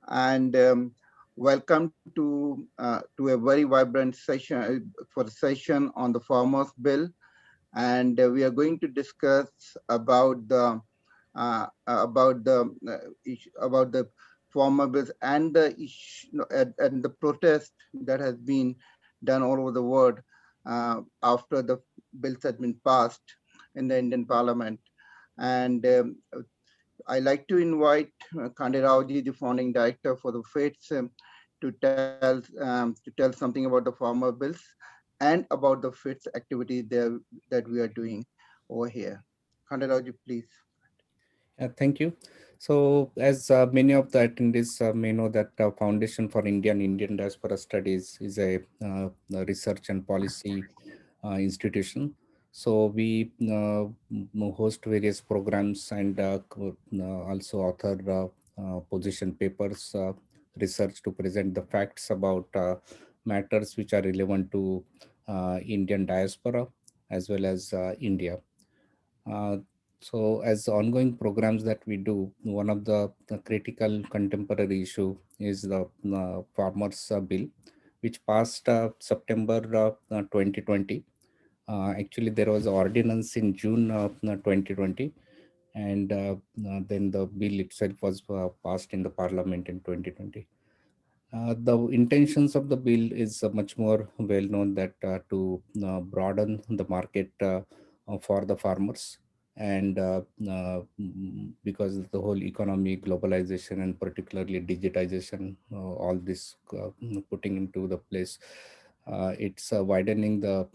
and welcome to a very vibrant session for session on the Farmers Bill, and we are going to discuss about the farmer bills and the issue and the protest that has been done all over the world after the bills has been passed in the Indian Parliament. And I like to invite Khande Raoji, the founding director for the FATES, to tell something about the farmer bills and about the FATES activity there that we are doing over here. Khande Raoji, please. Thank you. So, as many of the attendees may know, that Foundation for Indian Diaspora Studies is a research and policy institution. So, we host various programs and also author position papers, research to present the facts about matters which are relevant to Indian diaspora as well as India. Uh, so, as ongoing programs that we do, one of the critical contemporary issue is the Farmers Bill, which passed September 2020. Actually, there was ordinance in June 2020, and then the bill itself was passed in the Parliament in 2020. The intentions of the bill is much more well known, that to broaden the market for the farmers, and because of the whole economy, globalization, and particularly digitization, all this putting into the place, it's widening the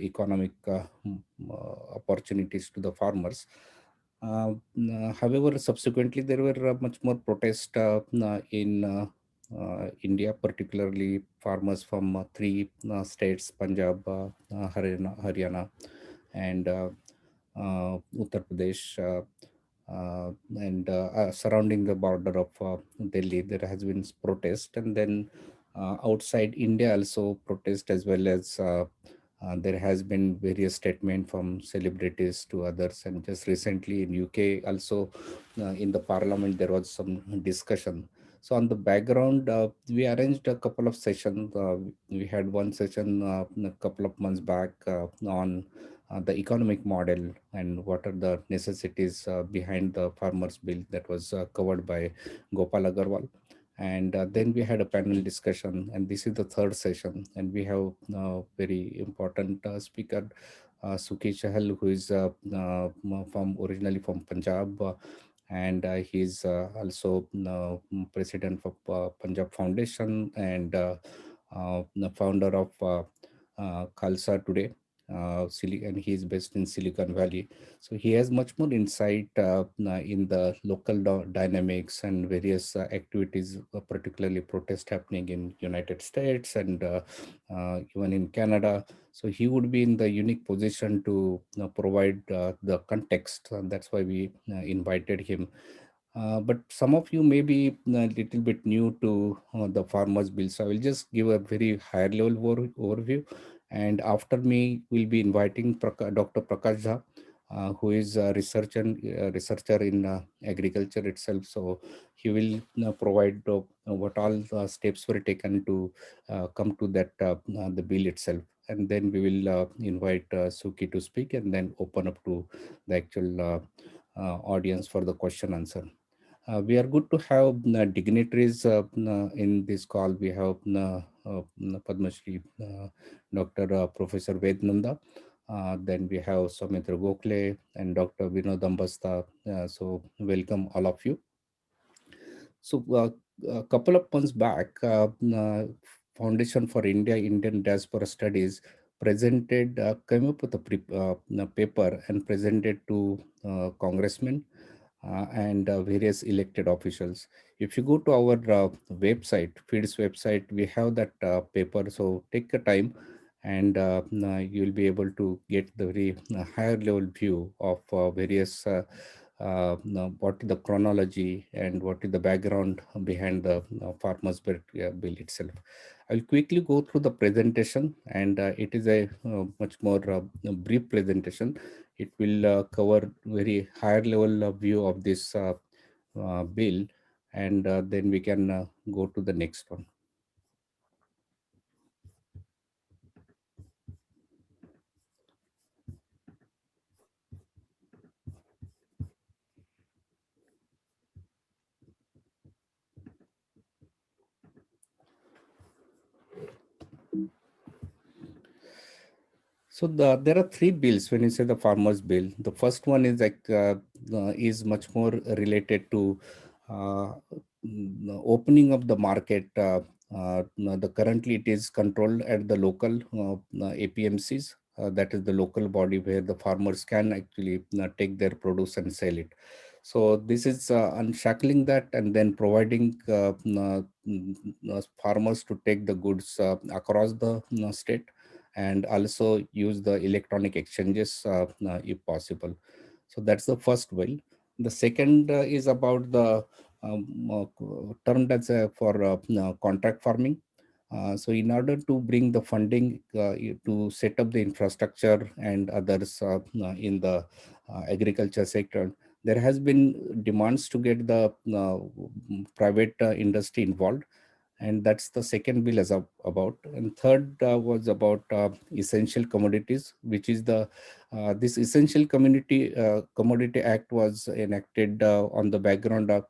economic opportunities to the farmers. However, subsequently there were much more protests in India, particularly farmers from three states: Punjab, Haryana, and Uttar Pradesh, and surrounding the border of Delhi. There has been protest, and then outside India also protest, as well as there has been various statement from celebrities to others. And just recently in UK also, in the Parliament, there was some discussion. So on the background, we arranged a couple of sessions. We had one session a couple of months back on the economic model and what are the necessities behind the farmers bill, that was covered by Gopal Agarwal. And then we had a panel discussion, and this is the third session, and we have very important speaker, Sukhi Chahal, who is from originally from Punjab, and he's also president of Punjab Foundation, and the founder of Khalsa today. And he is based in Silicon Valley, so he has much more insight in the local dynamics and various activities, particularly protest happening in United States and even in Canada. So he would be in the unique position to provide the context, and that's why we invited him. But some of you may be a little bit new to the farmers bill, so I will just give a very higher level overview. And after me, we'll be inviting Dr. Prakash Jha, who is a researcher in agriculture itself. So he will provide what all steps were taken to come to that the bill itself. And then we will invite Suki to speak, and then open up to the actual audience for the question answer. We are good to have dignitaries in this call. We have Padma Shri, Dr. Professor Ved Nanda. Then we have Soumitra Gokhale and Dr. Vinod Ambasta. So welcome all of you. So a couple of months back, Foundation for Indian Diaspora Studies came up with a paper and presented to congressmen and various elected officials. If you go to our website, FEED's website, we have that paper. So take a time, and you'll be able to get the very higher level view of various what is the chronology and what is the background behind the farmers bill itself. I'll quickly go through the presentation, and it is a much more brief presentation. It will cover very higher level view of this bill, and then we can go to the next one. So there are three bills when you say the farmers bill. The first one is like is much more related to the opening of the market. The currently it is controlled at the local APMCs. That is the local body where the farmers can actually take their produce and sell it. So this is unshackling that and then providing farmers to take the goods across the state, and also use the electronic exchanges if possible. So that's the first will. The second is about the term that's for contract farming. So in order to bring the funding to set up the infrastructure and others in the agriculture sector, there has been demands to get the private industry involved, and that's the second bill is about. And third was about essential commodities, which is the this essential community commodity act was enacted on the background of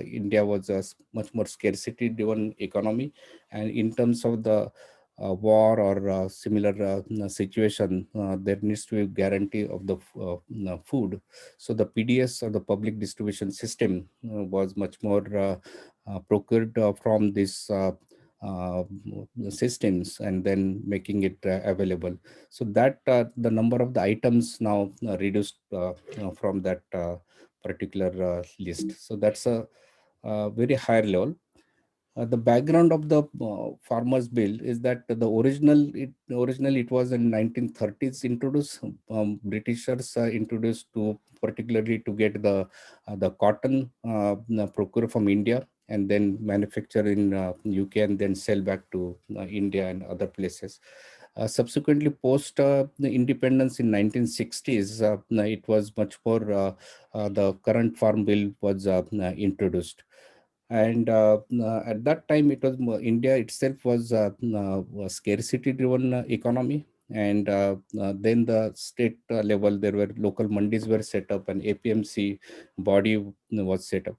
India was a much more scarcity driven economy, and in terms of the war or similar situation, there needs to be a guarantee of the food. So the PDS or the public distribution system was much more procured from these systems and then making it available. So that the number of the items now reduced from that particular list. So that's a very higher level. The background of the farmers bill is that the originally it was in 1930s introduced. Britishers introduced to particularly to get the cotton procured from India and then manufacture in UK and then sell back to India and other places. Subsequently, post the independence in 1960s, it was much more the current farm bill was introduced. And at that time it was India itself was a scarcity driven economy, and then the state level there were local mandis were set up and APMC body was set up.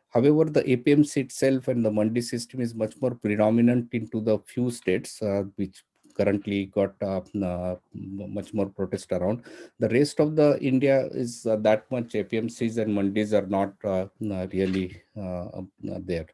However, the APMC itself and the mandi system is much more predominant into the few states which currently got much more protest around. The rest of the India is that much APMCs and mandis are not really there.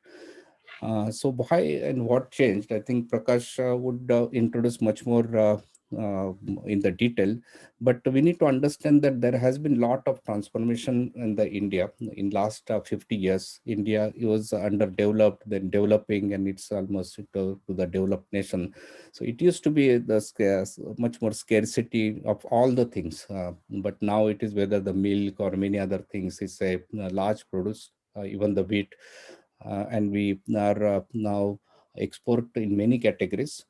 So why and what changed? I think Prakash would introduce much more uh, in the detail, but we need to understand that there has been lot of transformation in the India in last 50 years. India was underdeveloped, then developing, and it's almost to the developed nation. So it used to be the much more scarcity of all the things, but now it is whether the milk or many other things is a large produce, even the wheat, and we are now export in many categories.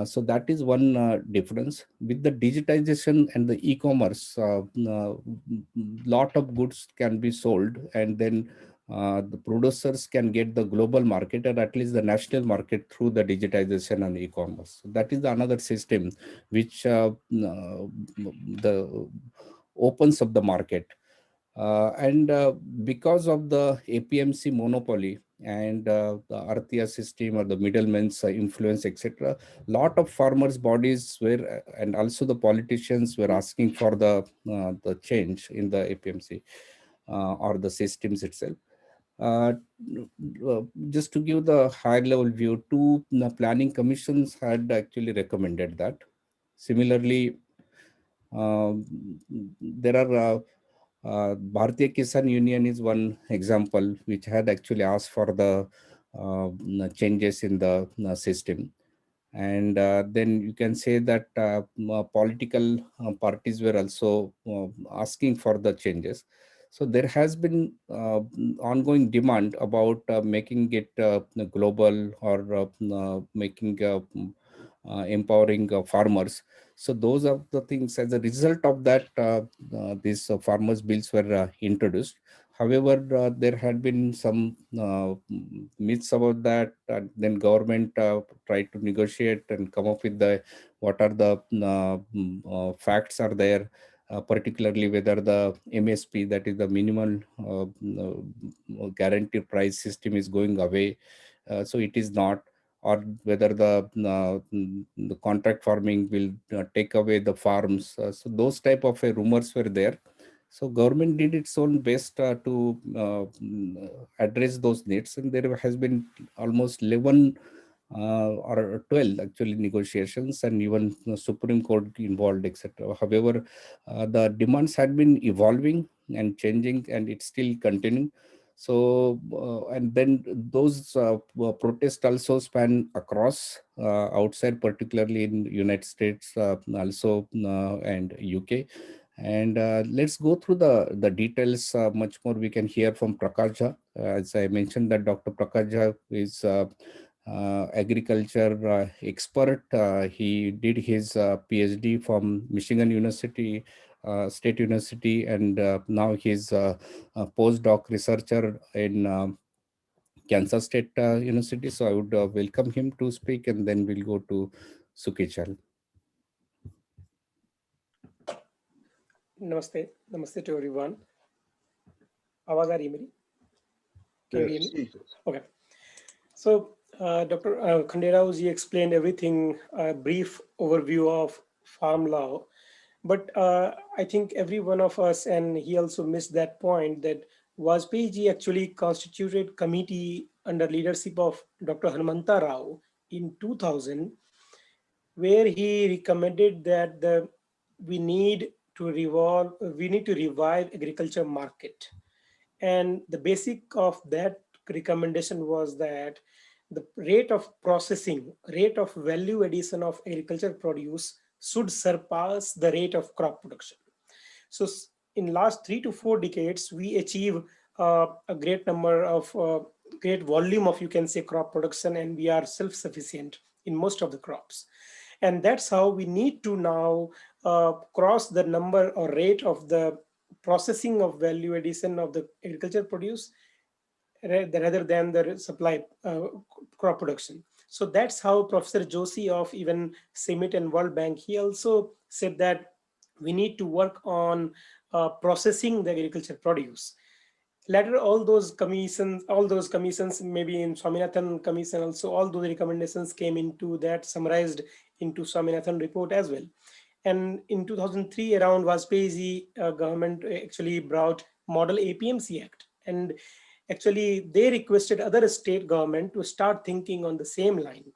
So that is one difference. With the digitization and the e-commerce, lot of goods can be sold, and then the producers can get the global market or at least the national market through the digitization and e-commerce. So that is another system which the opens up the market. And because of the APMC monopoly and the Arthia system or the middlemen's influence, etc., lot of farmers' bodies were, and also the politicians were asking for the change in the APMC or the systems itself. Uh, just to give the high level view, two planning commissions had actually recommended that. Similarly, um, there are Bharatiya Kisan Union is one example which had actually asked for the changes in the system. And then you can say that political parties were also asking for the changes. So there has been ongoing demand about making it global or making empowering farmers. So those are the things. As a result of that, these farmers bills were introduced. However, there had been some myths about that, and then government tried to negotiate and come up with the what are the facts are there, particularly whether the MSP, that is the minimal guaranteed price system, is going away. So it is not, or whether the contract farming will take away the farms. So those type of rumors were there. So government did its own best to address those needs, and there has been almost 11 or 12 actually negotiations, and even the Supreme Court involved, etc. However, the demands had been evolving and changing, and it's still continuing. So and then those protests also span across outside, particularly in United States, also and UK. And let's go through the details much more. We can hear from Prakash Jha. As I mentioned, that Dr. Prakash Jha is agriculture expert. He did his PhD from Michigan University, State University, and now he's a postdoc researcher in Kansas State University. So I would welcome him to speak, and then we'll go to Sukhi. Namaste. Namaste to everyone. आवाज आ रही है मेरी? Can you hear me? Yes. Okay. So, Dr. Khanderao ji explained everything, a brief overview of farm law. But I think every one of us, and he also missed that point, that Vajpayee ji actually constituted committee under leadership of Dr. Hanumanta Rao in 2000, where he recommended that we need to revive agriculture market. And the basic of that recommendation was that the rate of value addition of agriculture produce should surpass the rate of crop production. So in last 3 to 4 decades, we achieve a great number of great volume of, you can say, crop production, and we are self-sufficient in most of the crops. And that's how we need to now cross the number or rate of the processing of value addition of the agriculture produce rather than the supply crop production. So that's how Professor Joshi of even CIMMYT and World Bank, he also said that we need to work on processing the agriculture produce. Later, all those commissions, maybe in Swaminathan commission also, all those recommendations came into that, summarized into Swaminathan report as well. And in 2003, around Vajpayee government actually brought Model APMC Act, and actually they requested other state government to start thinking on the same line,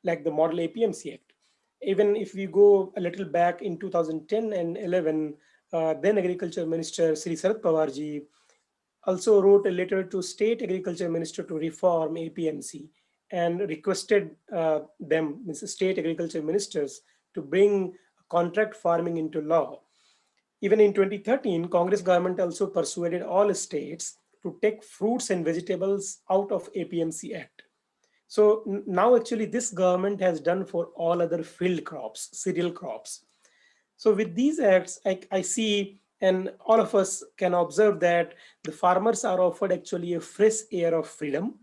like the Model APMC Act. Even if we go a little back in 2010 and 11, then Agriculture Minister Sri Sharad Pawar ji also wrote a letter to State Agriculture Minister to reform APMC and requested them, state agriculture ministers, to bring contract farming into law. Even in 2013, Congress government also persuaded all states to take fruits and vegetables out of APMC Act. So now actually this government has done for all other field crops, cereal crops. So with these acts, I see, and all of us can observe that the farmers are offered actually a fresh air of freedom.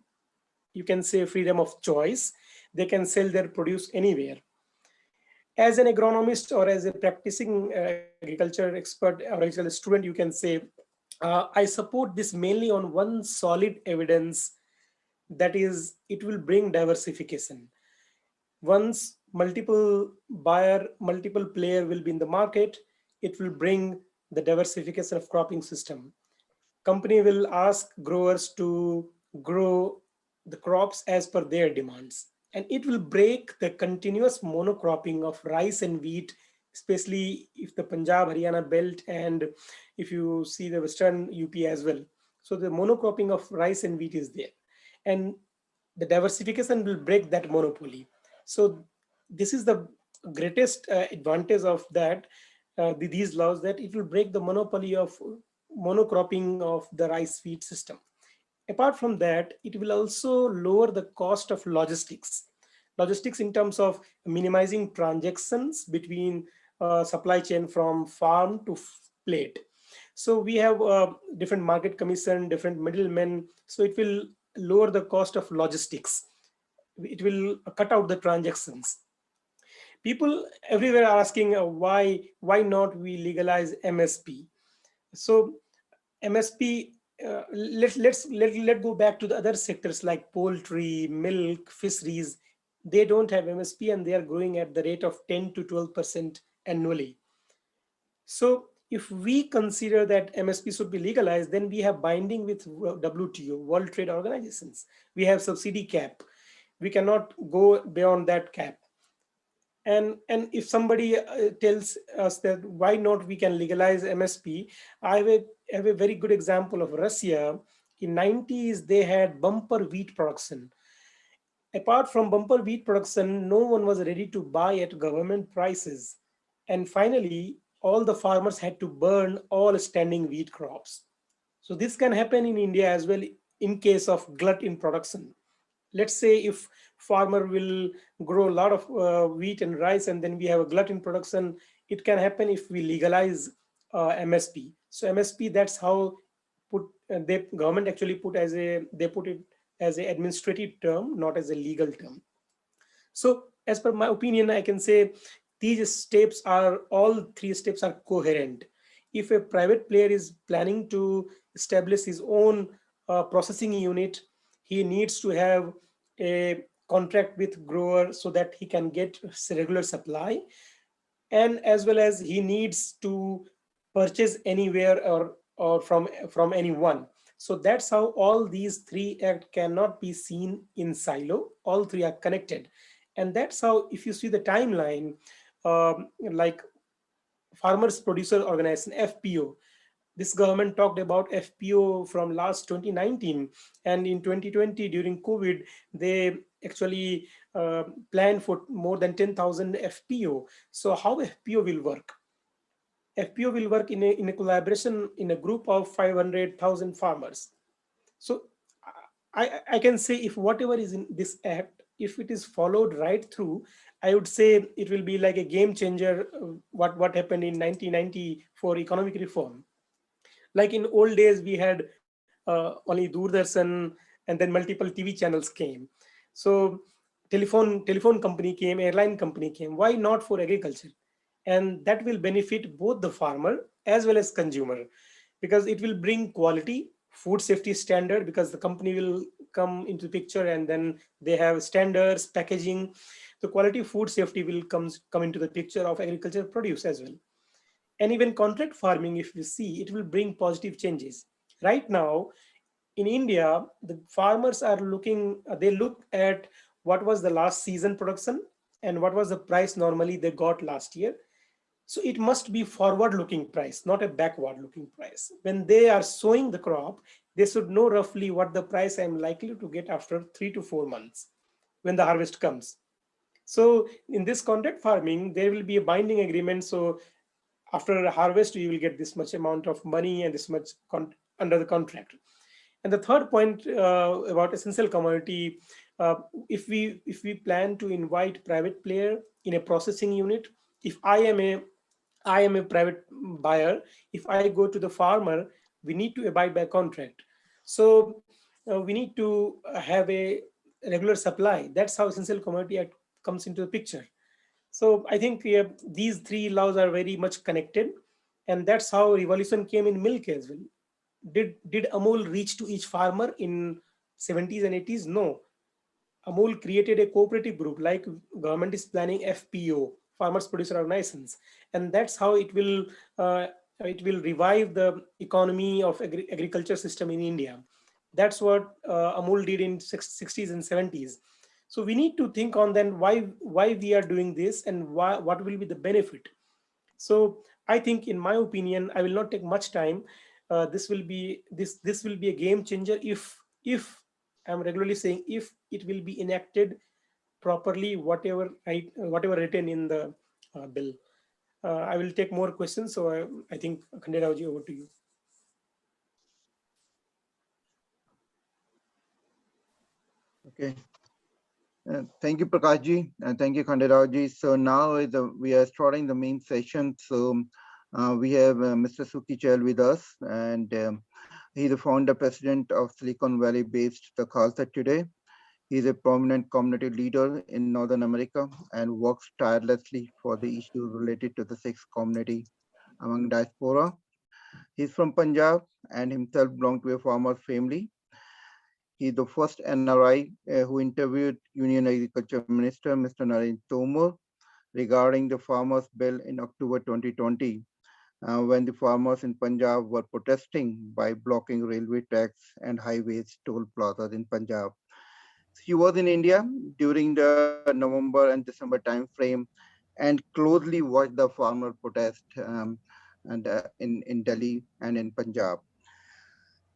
You can say freedom of choice. They can sell their produce anywhere. As an agronomist or as a practicing agriculture expert or agricultural student, you can say, I support this mainly on one solid evidence, that is, it will bring diversification. Once multiple player will be in the market, it will bring the diversification of cropping system. Company will ask growers to grow the crops as per their demands, and it will break the continuous monocropping of rice and wheat, especially if the Punjab Haryana belt, and if you see the western UP as well. So the monocropping of rice and wheat is there, and the diversification will break that monopoly. So this is the greatest advantage of that, these laws, that it will break the monopoly of monocropping of the rice feed system. Apart from that, it will also lower the cost of logistics in terms of minimizing transactions between supply chain from farm to plate. So we have different market commission, different middlemen. So it will lower the cost of logistics. It will cut out the transactions. People everywhere are asking why not we legalize MSP. So MSP, let go back to the other sectors like poultry, milk, fisheries. They don't have MSP and they are growing at the rate of 10 to 12% annually. So if we consider that MSP should be legalized, then we have binding with WTO, World Trade Organizations. We have subsidy cap. We cannot go beyond that cap. And if somebody tells us that why not we can legalize MSP, I have a very good example of Russia. In 90s, they had bumper wheat production. Apart from bumper wheat production, no one was ready to buy at government prices. And finally, all the farmers had to burn all standing wheat crops. So this can happen in India as well in case of glut in production. Let's say if farmer will grow a lot of wheat and rice and then we have a glut in production, it can happen if we legalize MSP. So MSP, that's how put the government actually put as a they put it as a administrative term, not as a legal term. So as per my opinion, I can say these steps are all three steps are coherent. If a private player is planning to establish his own processing unit, he needs to have a contract with grower so that he can get regular supply, and as well as he needs to purchase anywhere or from anyone. So that's how all these three act cannot be seen in silo. All three are connected, and that's how if you see the timeline, like farmers producer organization FPO, this government talked about FPO from last 2019, and in 2020 during COVID they actually planned for more than 10,000 FPO. So how FPO will work? FPO will work in a collaboration in a group of 500,000 farmers. So I can say if whatever is in this act, if it is followed right through, I would say it will be like a game changer. What happened in 1990 for economic reform? Like in old days, we had only Doordarshan, and then multiple TV channels came. So telephone company came, airline company came. Why not for agriculture? And that will benefit both the farmer as well as consumer, because it will bring quality food safety standard, because the company will come into picture and then they have standards packaging. The quality food safety will come into the picture of agriculture produce as well. And even contract farming, if you see, it will bring positive changes. Right now in India, the farmers are looking, they look at what was the last season production and what was the price normally they got last year. So it must be forward looking price, not a backward looking price. When they are sowing the crop, they should know roughly what the price I'm likely to get after 3 to 4 months when the harvest comes. So in this contract farming, there will be a binding agreement. So after a harvest, you will get this much amount of money and this much under the contract. And the third point about essential commodity, uh, if we plan to invite private player in a processing unit, if I am a private buyer, if I go to the farmer, we need to abide by contract. So we need to have a regular supply. That's how essential commodity act comes into the picture. So I think these three laws are very much connected, and that's how revolution came in milk as well. Did Amul reach to each farmer in 70s and 80s? No. Amul created a cooperative group like government is planning FPO, farmers producer organizations, and that's how it will revive the economy of agriculture system in India. That's what Amul did in 60s and 70s. So we need to think on then why we are doing this and what will be the benefit. So I think, in my opinion, I will not take much time. This will be a game changer if I'm regularly saying if it will be enacted properly, whatever written in the bill. I will take more questions. So I think Khanderaoji, over to you. Okay. Thank you, Prakashji, and thank you, Khanderao ji. So now we are starting the main session. So We have Mr. Sukhi Chahal with us, and he's the founder president of Silicon Valley based the Khalsa today. He's a prominent community leader in Northern America and works tirelessly for the issues related to the Sikh community among diaspora. He's from Punjab and himself belonged to a farmer's family. He's the first NRI who interviewed Union Agriculture Minister Mr. Narendra Tomar regarding the farmers' bill in October 2020, when the farmers in Punjab were protesting by blocking railway tracks and highways, toll plazas in Punjab. He was in India during the November and December time frame and closely watched the farmer protest in Delhi and in Punjab.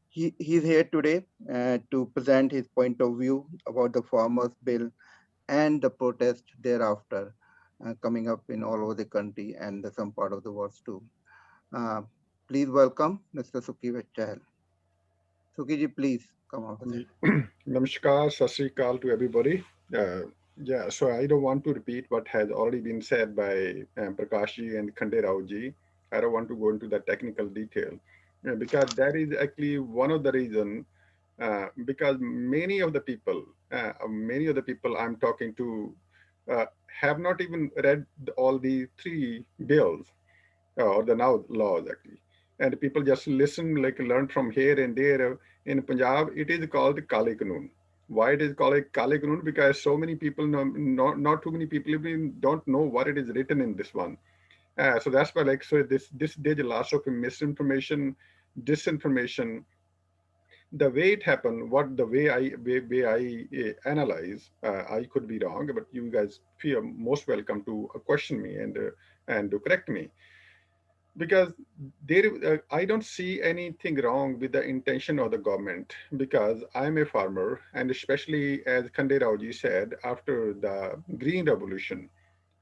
He's here today to present his point of view about the farmers' bill and the protest thereafter coming up in all over the country and some part of the world too. Uh, please welcome Mr. Sukhi Chahal. Sukhi ji, please come over there. Namaskar, Sat Sri Akal to everybody. Uh, yeah, so I don't want to repeat what has already been said by Prakash ji and Khande Rao ji. I don't want to go into the technical detail because that is actually one of the reason. Because many of the people I'm talking to have not even read all the three bills or the now laws actually. And people just listen, like learn from here and there. In Punjab, it is called Kale Kanoon. Why it is called a Kale Kanoon? Because so many people, know, not too many people even don't know what it is written in this one. So that's why, like, so this there's a lot of misinformation, disinformation. The way it happened, what the way I analyze, I could be wrong, but you guys feel most welcome to question me and to correct me because I don't see anything wrong with the intention of the government because I'm a farmer and especially as Khande Raoji said after the Green Revolution,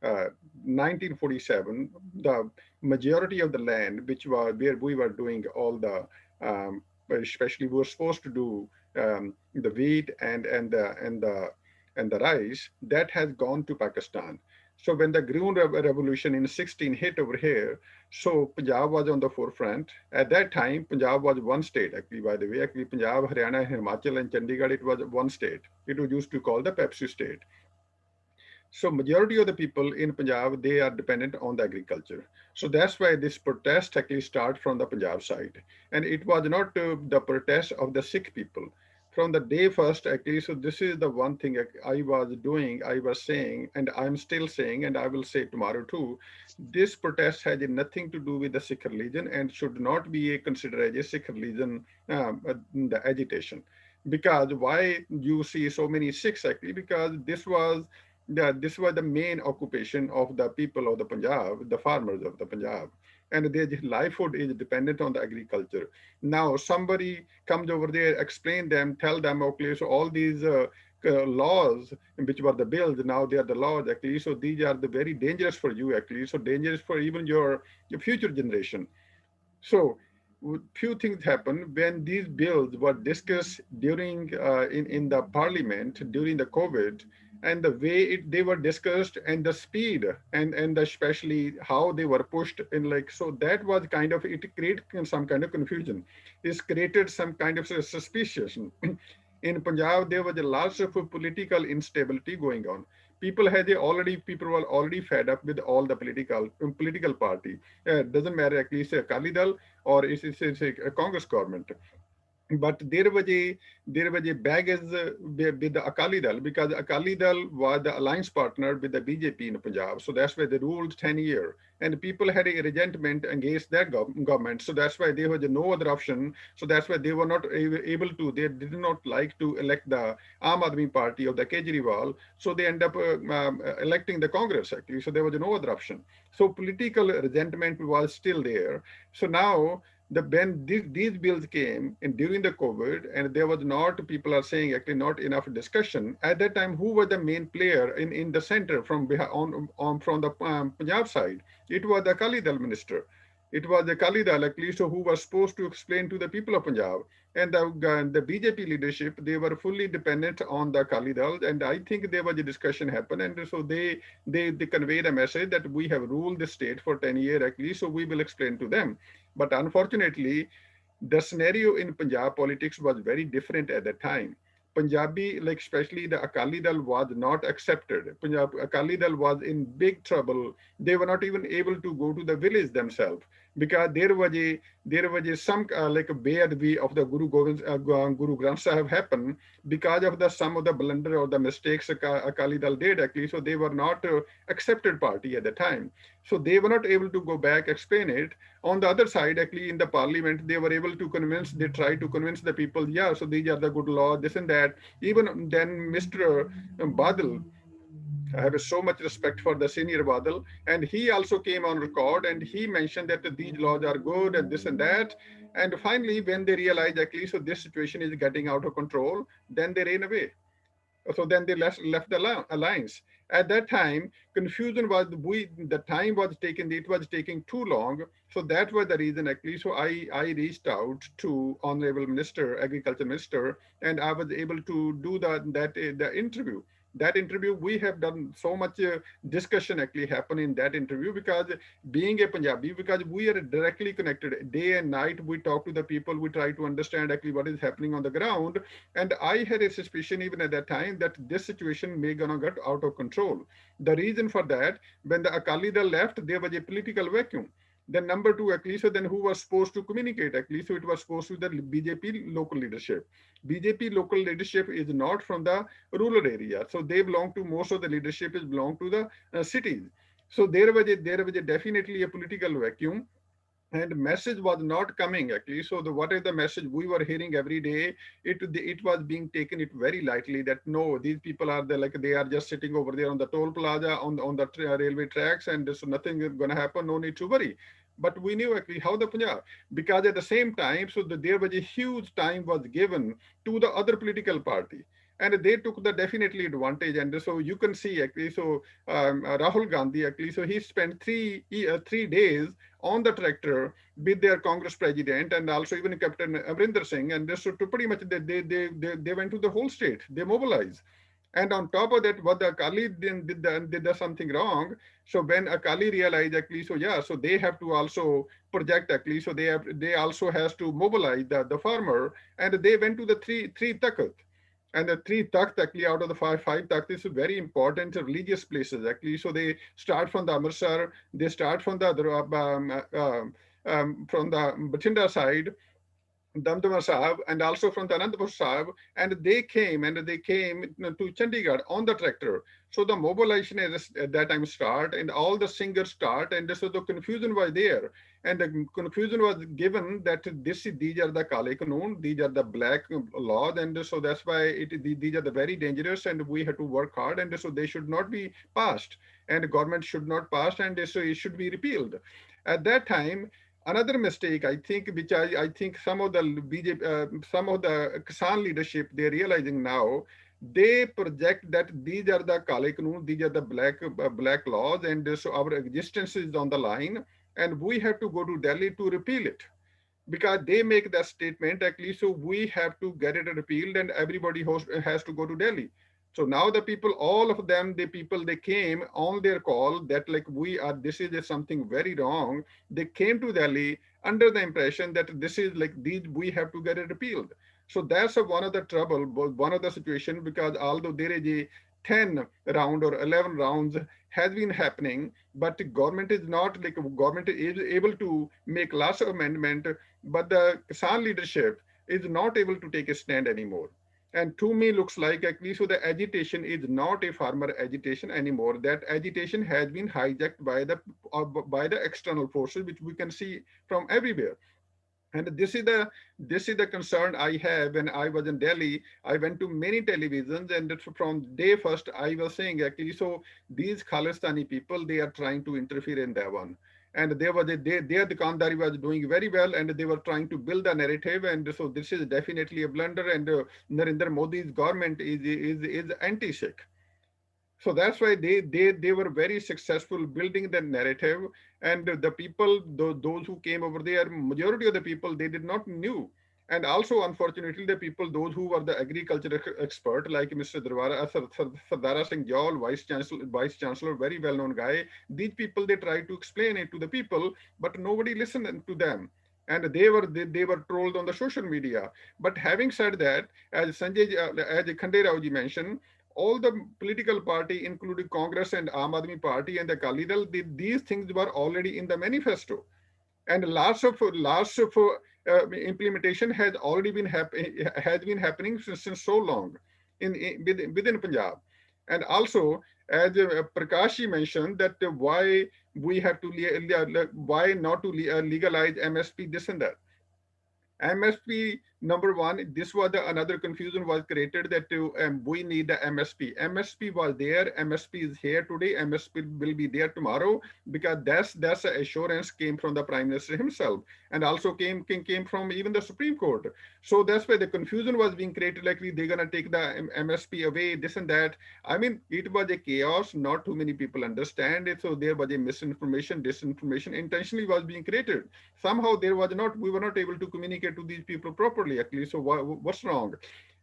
1947, the majority of the land which was where we were doing all the especially we were supposed to do the wheat and the rice that has gone to Pakistan. So when the Green Revolution in 16 hit over here, so Punjab was on the forefront. At that time, Punjab was one state, actually, by the way. Actually, Punjab, Haryana, Himachal, and Chandigarh, it was one state. It was used to call the Pepsi state. So majority of the people in Punjab, they are dependent on the agriculture. So that's why this protest actually start from the Punjab side. And it was not the protest of the Sikh people. From the day first, actually, so this is the one thing I was doing, I was saying, and I'm still saying, and I will say tomorrow too, this protest has nothing to do with the Sikh religion and should not be considered as a Sikh religion, the agitation. Because why you see so many Sikhs actually, because this was the main occupation of the people of the Punjab, the farmers of the Punjab. And their livelihood is dependent on the agriculture. Now, somebody comes over there, explain them, tell them, okay, so all these laws, which were the bills, now they are the laws actually. So these are the very dangerous for you actually. So dangerous for even your future generation. So few things happened when these bills were discussed during in the parliament during the COVID, and the way they were discussed and the speed and especially how they were pushed in, like, so that was kind of, it created some kind of confusion. It's created some kind of suspicion. In Punjab, there was a lot of political instability going on. People were already fed up with all the political party. Doesn't matter actually, it's a Akali Dal or it's a Congress government. But there was a baggage with the Akali Dal because Akali Dal was the alliance partner with the BJP in Punjab. So that's why they ruled 10 years. And people had a resentment against that government. So that's why there was no other option. So that's why they were not able to, they did not like to elect the Aam Aadmi Party of the Kejriwal. So they end up electing the Congress actually. So there was no other option. So political resentment was still there. So now when these bills came and during the COVID, and there was not, people are saying actually not enough discussion at that time. Who was the main player in the center from from the Punjab side? It was the Akali Dal minister. It was the Akali Dal, at least, who was supposed to explain to the people of Punjab. And the BJP leadership, they were fully dependent on the Akali Dal. And I think there was a discussion happen. And so they conveyed a message that we have ruled the state for 10 years at least, so we will explain to them. But unfortunately, the scenario in Punjab politics was very different at that time. Punjabi, like especially the Akali Dal, was not accepted. Punjab Akali Dal was in big trouble. They were not even able to go to the village themselves because there was a some like a beadwi of the Guru Granth Sahib happened because of the some of the blunder or the mistakes Akali Dal did actually. So they were not accepted party at the time. So they were not able to go back explain it. On the other side, actually in the parliament, they were able to convince. They tried to convince the people. Yeah, so these are the good laws, this and that. Even then, Mr. Badal, I have so much respect for the senior Badal, and he also came on record and he mentioned that these laws are good and this and that. And finally, when they realized actually, so this situation is getting out of control, then they ran away. So then they left the alliance. At that time, confusion was the time was taken. It was taking too long. So that was the reason actually. So I reached out to Honorable Minister, Agriculture Minister, and I was able to do the interview. That interview, we have done so much discussion actually happen in that interview because being a Punjabi, because we are directly connected day and night. We talk to the people. We try to understand actually what is happening on the ground. And I had a suspicion even at that time that this situation may gonna get out of control. The reason for that, when the Akali Dal left, there was a political vacuum. Then number two, actually, so then who was supposed to communicate? Actually, so it was supposed to be the BJP local leadership. BJP local leadership is not from the rural area, so they belong to most of the leadership is belong to the cities. So there was a definitely a political vacuum and message was not coming actually. So what is the message we were hearing every day? It was being taken it very lightly that no, these people are the, like they are just sitting over there on the toll plaza on the railway tracks and so nothing is going to happen, no need to worry. But we knew actually how the Punjab, because at the same time, so there was a huge time was given to the other political party, and they took the definitely advantage. And so you can see actually, so Rahul Gandhi actually, so he spent 3 days on the tractor with their Congress president and also even Captain Amrinder Singh. And this, so to pretty much they went to the whole state, they mobilized. And on top of that, what the Akali did something wrong. So when Akali realized actually, so yeah, so they have to also project actually, so they also has to mobilize the farmer, and they went to the three takat. And the three takht actually out of the five takht is very important religious places actually. So they start from the Amritsar, they start from the from the Bathinda side, Damdama Sahib, and also from the Anandapur Sahib, and they came to Chandigarh on the tractor. So the mobilization at that time start, and all the singers start, and so the confusion was there, and the confusion was given that these are the Kale Kanun, these are the black laws, and so that's why these are the very dangerous, and we have to work hard, and so they should not be passed, and government should not pass, and so it should be repealed. At that time, another mistake I think, which I think some of the BJP, some of the Kisan leadership, they're realizing now, they project that these are the Kale Kanun, these are the black laws, and so our existence is on the line, and we have to go to Delhi to repeal it, because they make that statement actually. So we have to get it repealed, and everybody has to go to Delhi. So now the people, all of them, the people, they came on their call that like we are, this is something very wrong. They came to Delhi under the impression that this is like these, we have to get it repealed. So that's one of the trouble, one of the situation, because although there is a 10 round or 11 rounds has been happening, but the government is not like government is able to make lots of amendment, but the Kisan leadership is not able to take a stand anymore. And to me, looks like actually, so the agitation is not a farmer agitation anymore. That agitation has been hijacked by the external forces, which we can see from everywhere. And this is the concern I have. When I was in Delhi, I went to many televisions, and from day first I was saying actually, so these Khalistani people, they are trying to interfere in that one. And there was their Dukandari was doing very well, and they were trying to build a narrative. And so this is definitely a blunder. And Narendra Modi's government is anti-Sikh. So that's why they were very successful building the narrative. And the people, those who came over there, majority of the people, they did not knew. And also, unfortunately, the people, those who were the agriculture expert, like Mr. Sardara Singh Jol, Vice Chancellor, very well-known guy, these people, they tried to explain it to the people, but nobody listened to them. And they were trolled on the social media. But having said that, as Khande Rao ji mentioned, all the political party, including Congress and Aam Aadmi Party and the Akali Dal, these things were already in the manifesto, and lots of implementation has already has been happening since so long within Punjab. And also, as Prakash mentioned, that why we have to why not to legalize MSP, this and that. MSP, number one, this was another confusion was created that we need the MSP. MSP was there. MSP is here today. MSP will be there tomorrow, because that's the assurance came from the Prime Minister himself, and also came from even the Supreme Court. So that's why the confusion was being created, like they're gonna take the MSP away, this and that. I mean, it was a chaos. Not too many people understand it. So there was a misinformation, disinformation intentionally was being created. Somehow there was not, we were not able to communicate to these people properly, actually. So what's wrong?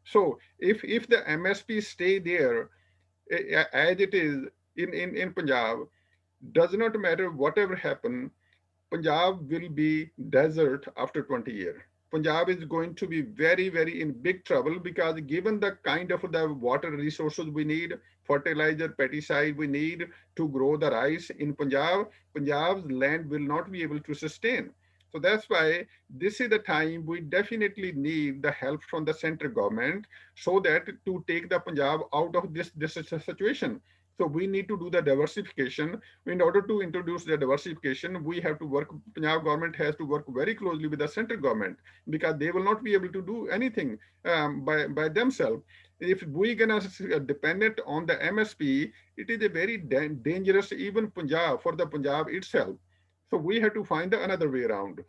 So if the MSP stay there as it is in Punjab, does not matter whatever happen, Punjab will be desert after 20 years. Punjab is going to be very, very in big trouble, because given the kind of the water resources we need, fertilizer, pesticide we need to grow the rice in Punjab, Punjab's land will not be able to sustain. So that's why this is the time we definitely need the help from the central government, so that to take the Punjab out of this situation. So we need to do the diversification. In order to introduce the diversification, we have to work, Punjab government has to work very closely with the central government, because they will not be able to do anything by themselves. If we gonna dependent on the MSP, it is a very dangerous, even Punjab, for the Punjab itself. So we have to find another way around.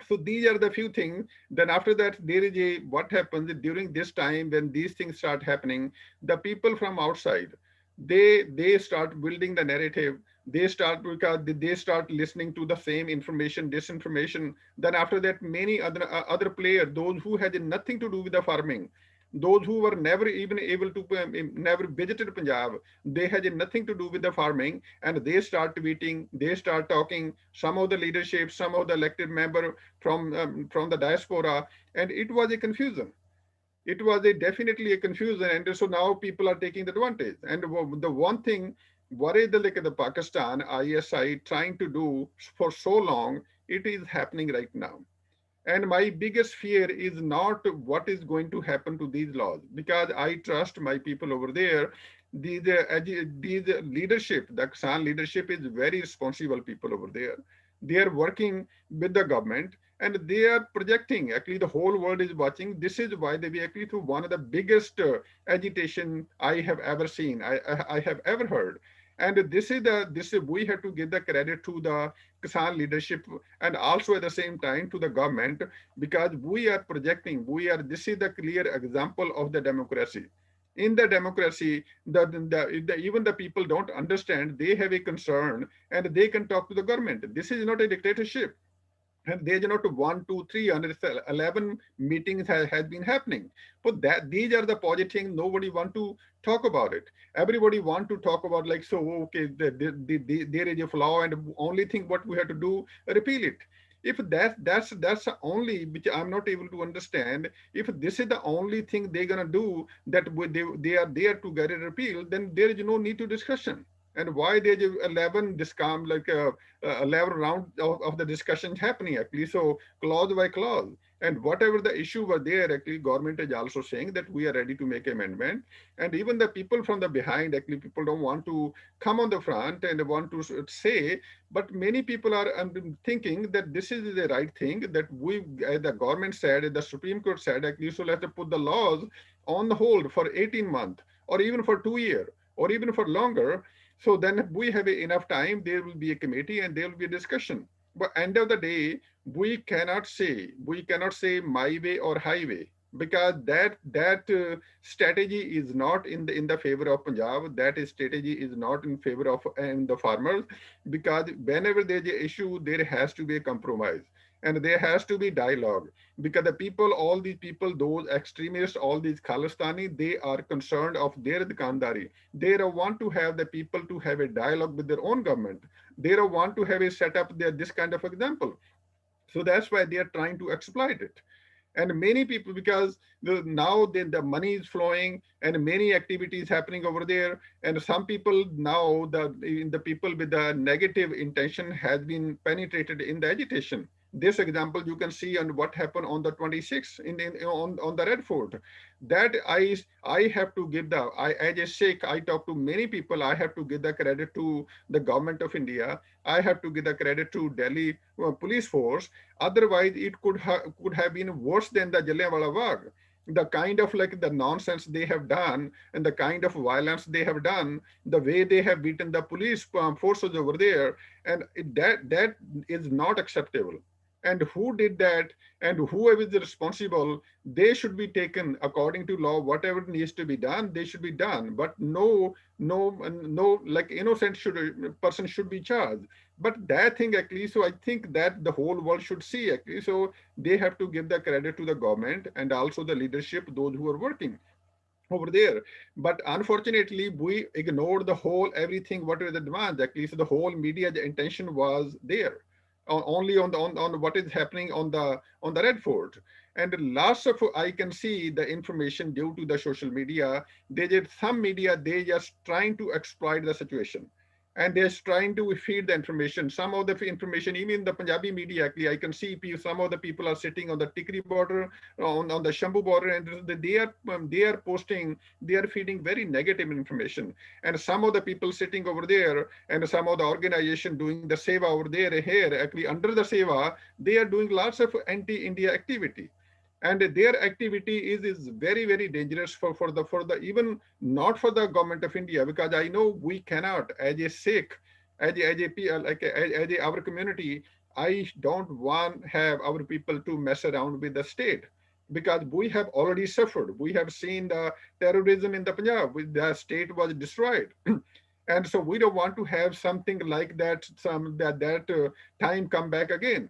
So these are the few things. Then after that, there is a, what happens during this time when these things start happening, the people from outside, they start building the narrative. They start, because they start listening to the same information, disinformation. Then after that, many other players, those who had nothing to do with the farming, those who were never even able to never visited Punjab, they had nothing to do with the farming, and they start tweeting, they start talking. Some of the leadership, some of the elected member from the diaspora, and it was a confusion. It was a definitely a confusion, and so now people are taking the advantage. And the one thing, what is the like the Pakistan ISI trying to do for so long, it is happening right now. And my biggest fear is not what is going to happen to these laws, because I trust my people over there. These leadership, the Kisan leadership is very responsible people over there. They are working with the government, and they are projecting. Actually, the whole world is watching. This is why they be actually through one of the biggest agitation I have ever seen, I have ever heard. And this is we have to give the credit to the Kisan leadership, and also at the same time to the government, because we are projecting, this is the clear example of the democracy. In the democracy, even the people don't understand, they have a concern, and they can talk to the government. This is not a dictatorship. And there's not one, two, three, and 11 meetings has been happening. But that these are the positive things. Nobody want to talk about it. Everybody want to talk about, like, so okay, there is a flaw, and only thing what we have to do, repeal it. If that's the only which I'm not able to understand. If this is the only thing they're gonna do, that they are there to get it repealed, then there is no need to discussion. And why there's 11 discount, like 11 round of the discussions happening, actually, so clause by clause. And whatever the issue was there, actually government is also saying that we are ready to make amendment. And even the people from the behind, actually people don't want to come on the front and want to say, but many people are thinking that this is the right thing, that we, as the government said, the Supreme Court said, actually, so let's put the laws on the hold for 18 months, or even for 2 years, or even for longer. So then we have enough time, there will be a committee and there will be a discussion. But end of the day, we cannot say my way or highway. because that strategy is not in the favor of Punjab. That strategy is not in favor of the farmers, because whenever there's an issue, there has to be a compromise and there has to be dialogue, because the people, all these people, those extremists, all these Khalistani, they are concerned of their dukandari. They don't want to have the people to have a dialogue with their own government. They don't want to have a set up their this kind of example. So that's why they are trying to exploit it. And many people, because now the money is flowing and many activities happening over there, and some people now, the people with the negative intention has been penetrated in the agitation. This example you can see on what happened on the 26th on the Red Fort. That I have to give as a Sikh, I talk to many people. I have to give the credit to the government of India. I have to give the credit to Delhi police force. Otherwise, it could have been worse than the Jallianwala Bagh. The kind of like the nonsense they have done and the kind of violence they have done, the way they have beaten the police forces over there, and that is not acceptable. And who did that, and whoever is responsible, they should be taken according to law. Whatever needs to be done, they should be done. But no, like innocent person should be charged. But that thing actually, so I think that the whole world should see actually. So they have to give the credit to the government and also the leadership, those who are working over there. But unfortunately, we ignored the whole everything, what were the demands actually. So the whole media, the intention was there only on what is happening on the Red Fort. And lots of, I can see the information due to the social media. They did some media, they just trying to exploit the situation, and they're trying to feed the information. Some of the information, even the Punjabi media, actually, I can see some of the people are sitting on the Tikri border, on the Shambhu border, and they are posting, they are feeding very negative information. And some of the people sitting over there, and some of the organization doing the seva over there, here, actually under the seva, they are doing lots of anti-India activity, and their activity is very very dangerous for the even not for the government of India, because I know we cannot as a Sikh, as a our community. I don't want have our people to mess around with the state, because we have already suffered. We have seen the terrorism in the Punjab. The state was destroyed. And so we don't want to have something like that, that time come back again.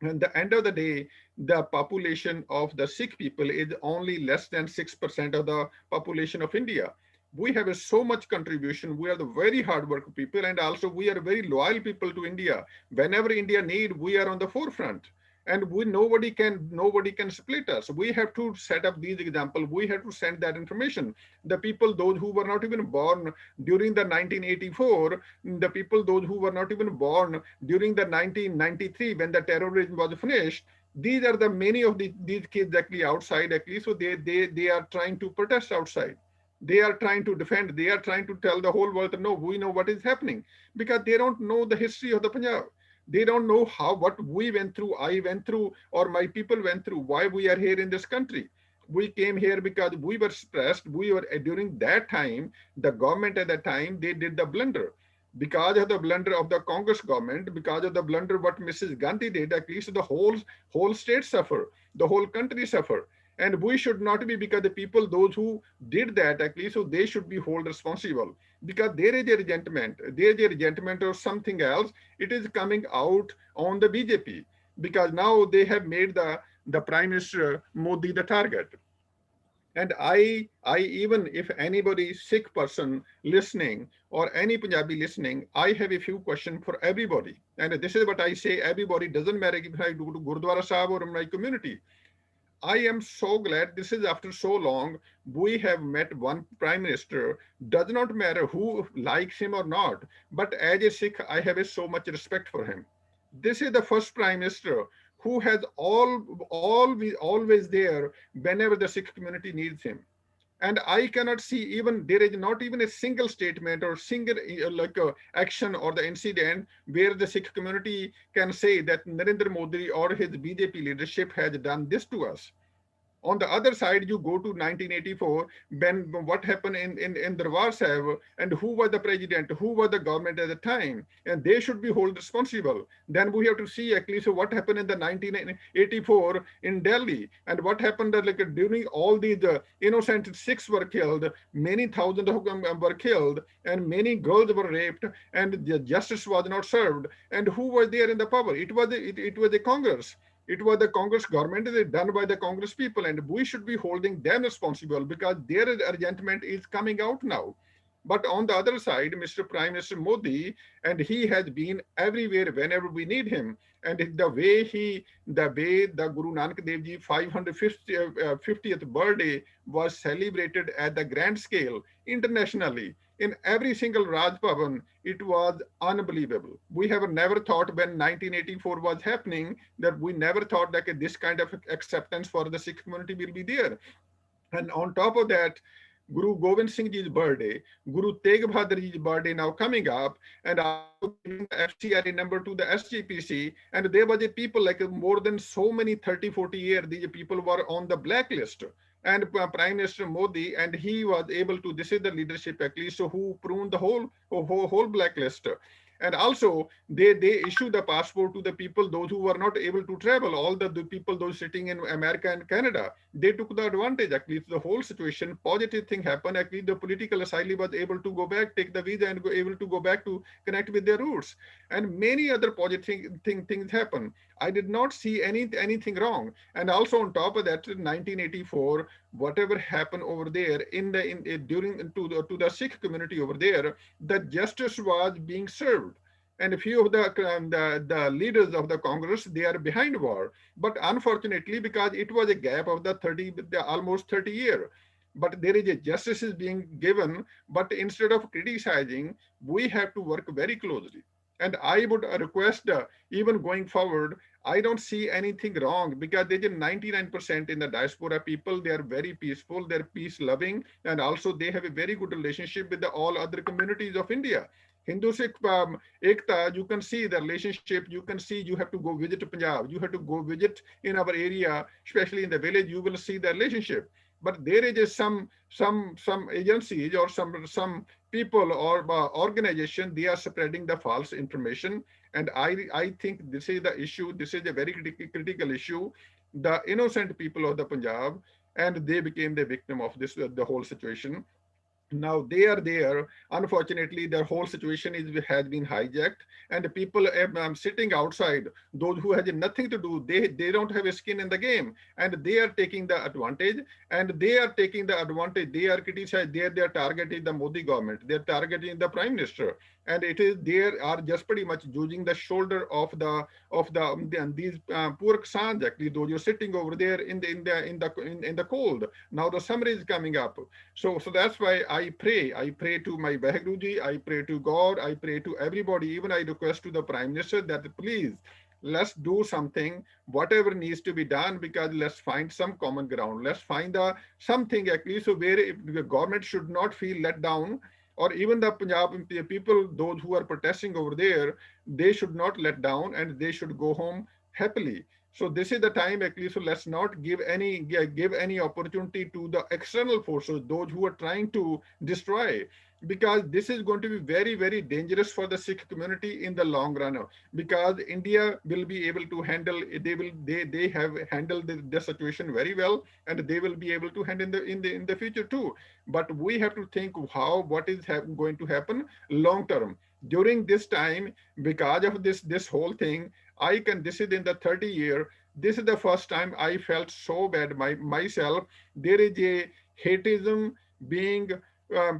At the end of the day, the population of the Sikh people is only less than 6% of the population of India. We have so much contribution. We are the very hard work people, and also we are very loyal people to India. Whenever India need, we are on the forefront. And nobody can split us. We have to set up these examples. We have to send that information. The people, those who were not even born during the 1984, the people, those who were not even born during the 1993 when the terrorism was finished, these are the many of these kids actually outside actually. So they are trying to protest outside. They are trying to defend. They are trying to tell the whole world, no, we know what is happening, because they don't know the history of the Punjab. They don't know how, what we went through, I went through, or my people went through, why we are here in this country. We came here because we were stressed. We were during that time, the government at that time, they did the blunder. Because of the blunder of the Congress government, because of the blunder what Mrs. Gandhi did, at least the whole state suffer, the whole country suffer. And we should not be, because the people, those who did that, at least, so they should be held responsible, because there is a resentment or something else. It is coming out on the BJP, because now they have made the Prime Minister Modi the target. And I even if anybody Sikh person listening or any Punjabi listening, I have a few questions for everybody. And this is what I say: everybody, doesn't matter if I go to Gurdwara Sahib or my community. I am so glad this is after so long. We have met one prime minister. Does not matter who likes him or not, but as a Sikh, I have so much respect for him. This is the first prime minister who has always there whenever the Sikh community needs him. And I cannot see, even there is not even a single statement or single action or the incident where the Sikh community can say that Narendra Modi or his BJP leadership has done this to us. On the other side, you go to 1984, when what happened in the Warsaw, and who was the president, who was the government at the time, and they should be held responsible. Then we have to see actually, so what happened in the 1984 in Delhi, and what happened like during all these innocent Sikhs were killed, many thousands of them were killed, and many girls were raped, and the justice was not served. And who was there in the power? It was the Congress. It was the Congress government, done by the Congress people, and we should be holding them responsible because their resentment is coming out now. But on the other side, Mr. Prime Minister Modi, and he has been everywhere whenever we need him. And the way the Guru Nanak Dev Ji 550th birthday was celebrated at the grand scale internationally in every single Raj Bhavan, it was unbelievable. We have never thought when 1984 was happening that we never thought that this kind of acceptance for the Sikh community will be there. And on top of that, Guru Gobind Singh Ji's birthday, Guru Tegh Bahadur Ji's birthday now coming up, and also giving the FCRA number to the SGPC. And there was a people like more than so many 30, 40 years, these people were on the blacklist. And Prime Minister Modi, and he was able to, this is the leadership at least, so who pruned the whole blacklist. And also they issue the passport to the people those who were not able to travel, all the people those sitting in America and Canada, they took the advantage. Actually the whole situation positive thing happened. Actually the political asylum was able to go back, take the visa, and able to go back to connect with their roots, and many other positive things happen. I did not see anything wrong. And also on top of that, in 1984, whatever happened over there during to the Sikh community over there, the justice was being served. And a few of the leaders of the Congress, they are behind war. But unfortunately, because it was a gap of almost 30 years, but there is a justice is being given. But instead of criticizing, we have to work very closely. And I would request, even going forward, I don't see anything wrong because there's a 99% in the diaspora people. They are very peaceful, they're peace loving, and also they have a very good relationship with all other communities of India. Hindu Sikh Ekta, you can see the relationship. You can see, you have to go visit Punjab. You have to go visit in our area, especially in the village. You will see the relationship. But there is some agencies or some people or organization, they are spreading the false information. And I think this is the issue. This is a very critical issue. The innocent people of the Punjab, and they became the victim of this the whole situation. Now they are there. Unfortunately, their whole situation has been hijacked, and the people sitting outside, those who has nothing to do, they don't have a skin in the game, and they are taking the advantage. They are criticized. Their target is the Modi government. Their target is the Prime Minister, and it is they are just pretty much using the shoulder of these poor Kisans. Actually, those you're sitting over there in the cold. Now the summer is coming up. So that's why I pray to my Vaheguru, I pray to God, I pray to everybody. Even I request to the Prime Minister that please, let's do something, whatever needs to be done, because let's find some common ground. Let's find something at least so where the government should not feel let down, or even the Punjab people, those who are protesting over there, they should not let down and they should go home happily. So this is the time actually. So let's not give any opportunity to the external forces, those who are trying to destroy, because this is going to be very, very dangerous for the Sikh community in the long run. Because India will be able to handle, they have handled the situation very well, and they will be able to handle in the future too. But we have to think what is going to happen long term during this time. Because of this whole thing, this is in the 30-year, this is the first time I felt so bad myself. There is a hateism being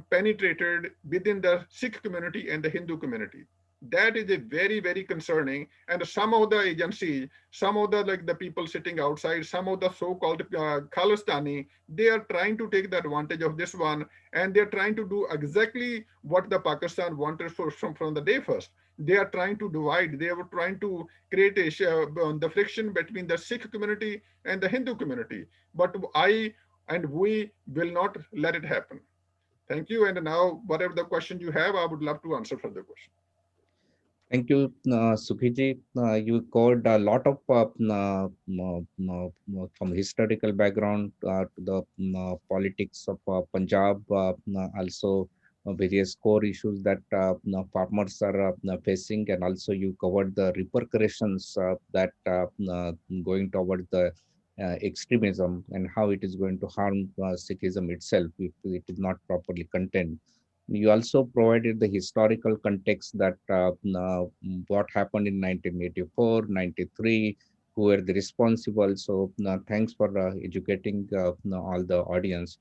penetrated within the Sikh community and the Hindu community. That is a very, very concerning. And some of the agencies, some of the like the people sitting outside, some of the so-called Khalistani, they are trying to take the advantage of this one, and they're trying to do exactly what the Pakistan wanted from the day first. They are trying to divide. They were trying to create the friction between the Sikh community and the Hindu community. But we will not let it happen. Thank you. And now, whatever the question you have, I would love to answer further question. Thank you, Sukhiji. You covered a lot of from historical background to the politics of Punjab, also various core issues that farmers are facing, and also you covered the repercussions that going towards the extremism and how it is going to harm Sikhism itself if it is not properly contained. You also provided the historical context that what happened in 1984, 93, who were the responsible. So thanks for educating all the audience.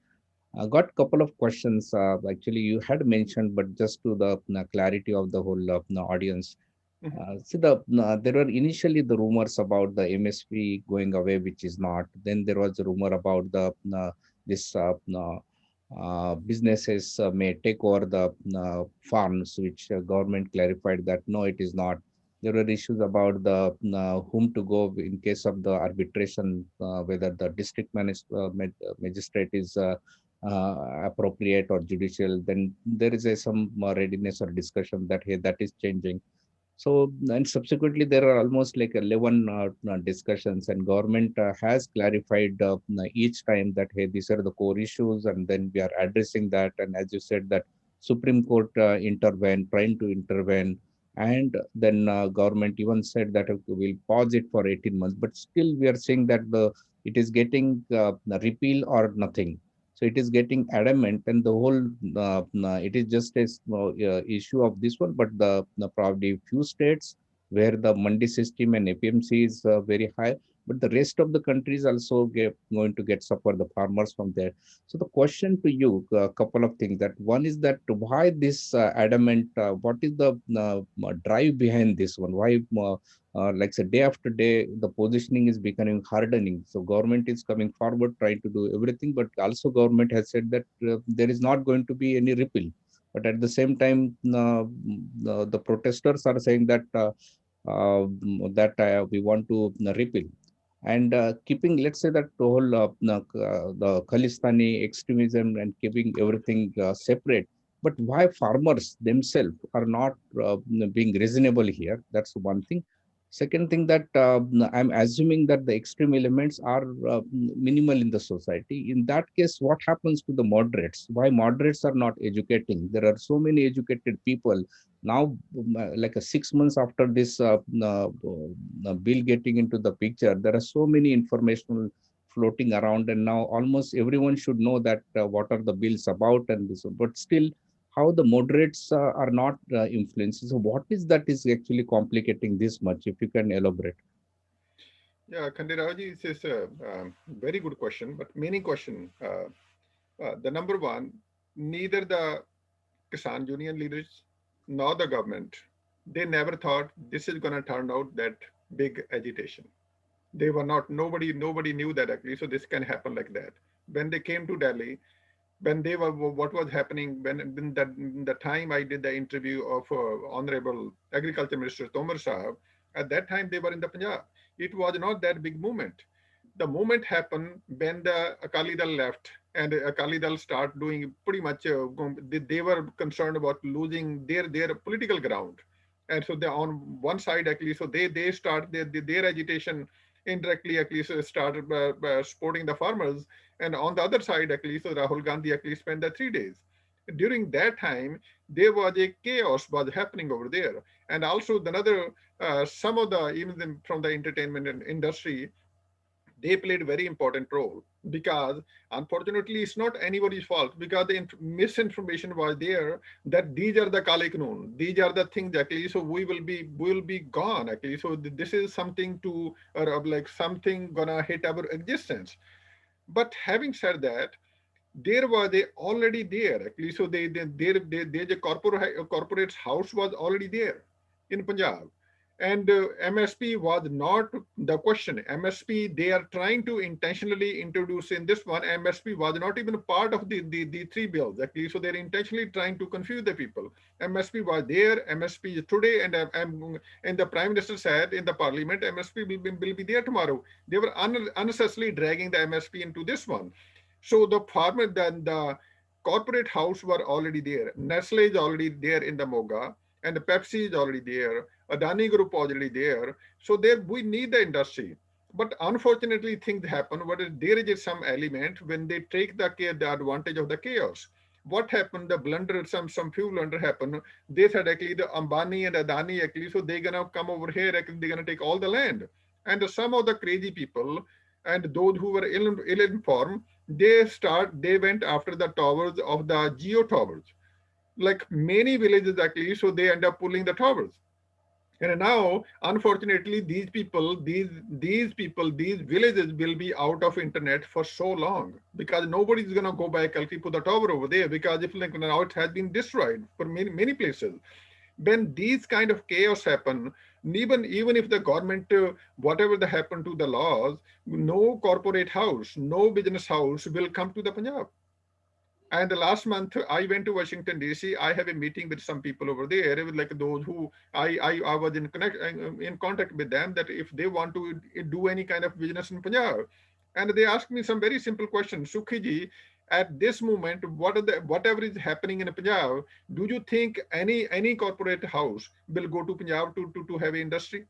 I got couple of questions. Actually, you had mentioned, but just to the clarity of the whole audience. Mhm. See, there were initially the rumors about the MSP going away, which is not. Then there was a rumor about the this businesses may take over the farms, which government clarified that no, it is not. There were issues about the whom to go in case of the arbitration, whether the magistrate is appropriate or judicial. Then there is some readiness or discussion that hey, that is changing. So, and subsequently, there are almost like 11 discussions, and government has clarified each time that, hey, these are the core issues, and then we are addressing that. And as you said, that Supreme Court intervened, trying to intervene, and then government even said that we'll pause it for 18 months, but still we are saying that it is getting repeal or nothing. So it is getting adamant, and the whole it is just a issue of this one, but the probably few states where the mandi system and APMC is very high, but the rest of the countries also going to get suffer the farmers from there. So the question to you, a couple of things. That one is that why this adamant? What is the drive behind this one? Why? Like say day after day the positioning is becoming hardening, so government is coming forward trying to do everything, but also government has said that there is not going to be any repeal, but at the same time the protesters are saying that we want to repeal. And keeping, let's say, that the whole the Khalistani extremism and keeping everything separate, but why farmers themselves are not being reasonable here? That's one thing. Second thing, that I'm assuming that the extreme elements are minimal in the society. In that case, what happens to the moderates? Why moderates are not educating? There are so many educated people now, like 6 months after this bill getting into the picture, there are so many informational floating around, and now almost everyone should know that what are the bills about and this. But still, how the moderates are not influenced. So, what is that is actually complicating this much? If you can elaborate. Yeah, Khandiraji, this is a very good question, but many question. The number one, neither the Kisan Union leaders nor the government, they never thought this is going to turn out that big agitation. They were not, nobody knew that actually, so this can happen like that. When they came to Delhi, when they were, what was happening, when in the time I did the interview of Honorable Agriculture Minister Tomar Sahab, at that time they were in the Punjab. It was not that big movement. The movement happened when the Akali Dal left and Akali Dal start doing pretty much, they were concerned about losing their political ground. And so they on one side actually, so they start their agitation indirectly at least started supporting the farmers. And on the other side, actually, so Rahul Gandhi actually spent the 3 days. During that time, there was a chaos was happening over there. And also another, some of the, even from the entertainment industry, they played a very important role because unfortunately it's not anybody's fault because the misinformation was there that these are the Kale Kanoon, these are the things actually, so we will be gone actually. So this is something to, or like something gonna hit our existence. But having said that, there was a already there actually. So there's a corporate house was already there in Punjab, and MSP was not the question. MSP, they are trying to intentionally introduce in this one. MSP was not even a part of the three bills actually. So they're intentionally trying to confuse the people. MSP was there. MSP is today, and the Prime Minister said in the Parliament, MSP will be there tomorrow. They were unnecessarily dragging the MSP into this one. So the farmer, then the corporate house were already there. Nestle is already there in the Moga. and Pepsi is already there, Adani Group already there. So there we need the industry. But unfortunately, things happen. But there is some element when they take the advantage of the chaos. What happened? The blunder, some few blunder happened. They said actually the Ambani and Adani actually, so they're gonna come over here. Actually, they're gonna take all the land. And some of the crazy people and those who were ill-informed, they went after the towers of the geo towers, like many villages actually. So they end up pulling the towers. And now, unfortunately, these villages will be out of internet for so long because nobody's gonna go back and put the tower over there because if like now it has been destroyed for many places. When these kind of chaos happen, even if the government whatever the happen to the laws, no corporate house, no business house will come to the Punjab. And the last month, I went to Washington D.C. I have a meeting with some people over there, with like those who I was in contact with them that if they want to do any kind of business in Punjab, and they asked me some very simple questions. Sukhi ji, at this moment, whatever is happening in Punjab, do you think any corporate house will go to Punjab to have an industry?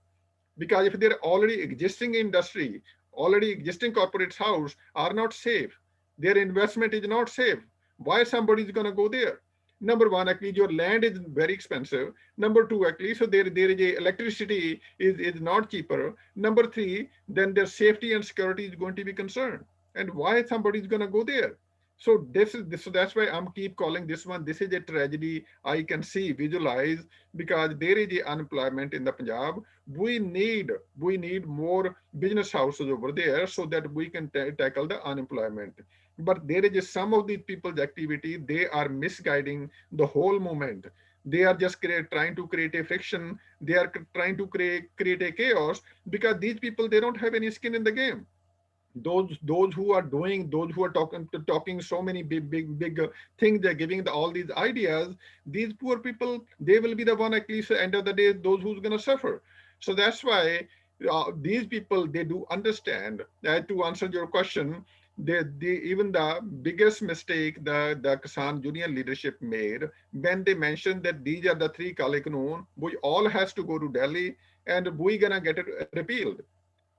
Because if they're already existing industry, already existing corporate house are not safe, their investment is not safe, why somebody is going to go there? Number one, actually your land is very expensive. Number two, actually, so there is a electricity is not cheaper. Number three, then their safety and security is going to be concerned, and why somebody is going to go there? So so that's why I'm keep calling this one, this is a tragedy I can see, visualize, because there is a unemployment in the Punjab. We need more business houses over there so that we can tackle the unemployment. But there is some of these people's activity, they are misguiding the whole movement. They are just trying to create a friction. They are trying to create a chaos because these people, they don't have any skin in the game. Those who are doing, those who are talking so many big things, they're giving all these ideas. These poor people, they will be the one, at least end of the day, those who's going to suffer. So that's why these people, they do understand that. To answer your question, even the biggest mistake the Kisan Union leadership made when they mentioned that these are the three Kale Kanoon, we all has to go to Delhi and we gonna get it repealed.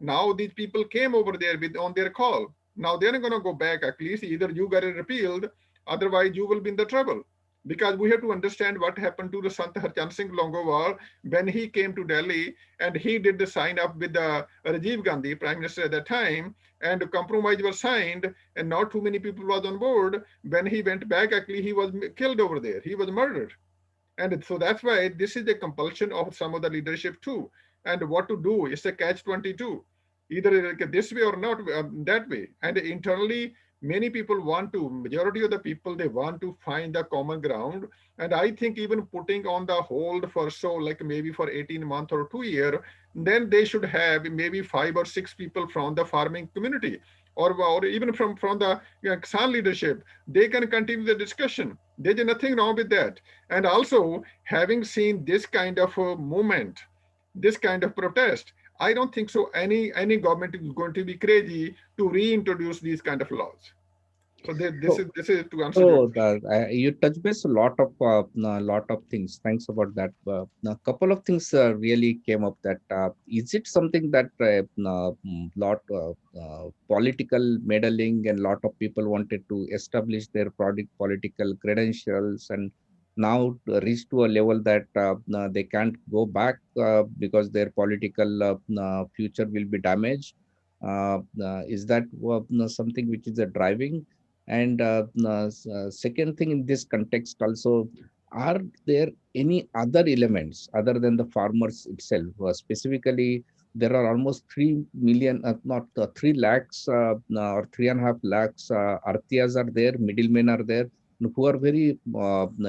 Now these people came over there with on their call. Now they're not going to go back. At least either you get it repealed, otherwise you will be in the trouble. Because we have to understand what happened to the Sant Harchand Singh Longowal when he came to Delhi and he did the sign up with the Rajiv Gandhi, Prime Minister at that time, and a compromise was signed, and not too many people was on board. When he went back, actually he was killed over there. He was murdered. And so that's why this is the compulsion of some of the leadership too. And what to do is a catch 22, either this way or not that way. And internally, many people want to, majority of the people, they want to find the common ground. And I think even putting on the hold for so like maybe for 18 months or 2 year, then they should have maybe 5 or 6 people from the farming community, or even from the Kisan leadership. They can continue the discussion. There's nothing wrong with that. And also, having seen this kind of movement, this kind of protest, I don't think so any government is going to be crazy to reintroduce these kind of laws. So So, this is to answer your so question. you touch base a lot of things. Thanks about that. A couple of things really came up. That is it something that lot political meddling and lot of people wanted to establish their product political credentials and now reach to a level that they can't go back because their political future will be damaged. Is that something which is a driving? And second thing in this context also, are there any other elements other than the farmers itself? Specifically, there are almost 3 million, not 3 lakhs or 3.5 lakhs artiyas are there, middlemen are there, who are very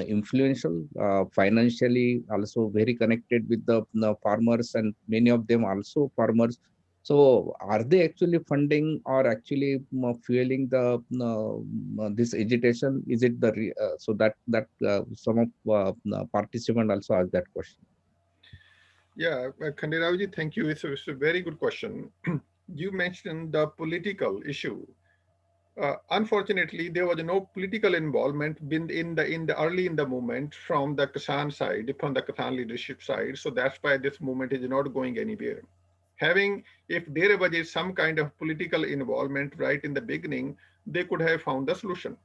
influential financially, also very connected with the farmers, and many of them also farmers. So are they actually funding or actually fueling the this agitation? Is it the so that some of participant also asked that question. Yeah, Khandirao, thank you. It's a very good question. You mentioned the political issue. Unfortunately, there was no political involvement in the early in the movement from the Kisan side, from the Kisan leadership side. So that's why this movement is not going anywhere. Having, if there was some kind of political involvement right in the beginning, they could have found the solution.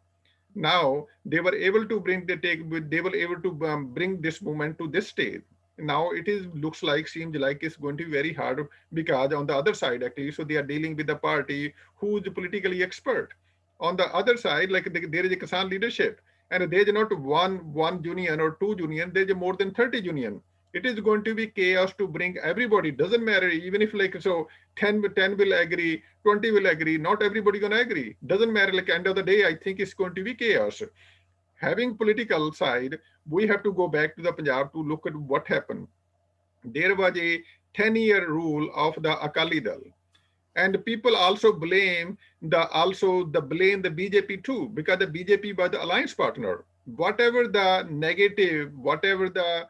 Now they were able to bring the take, they were able to bring this movement to this stage. Now it is looks like, seems like it's going to be very hard, because on the other side actually, so they are dealing with the party who is politically expert. On the other side, like there is a Kisan leadership, and there is not one union or two union, there is more than 30 union. It is going to be chaos to bring everybody. Doesn't matter, even if like so 10 will agree, 20 will agree, not everybody gonna agree. Doesn't matter, like end of the day, I think it's going to be chaos. Having political side, we have to go back to the Punjab to look at what happened. There was a 10-year rule of the Akali Dal, and people also blame the BJP too, because the BJP was the alliance partner. Whatever the negative, whatever the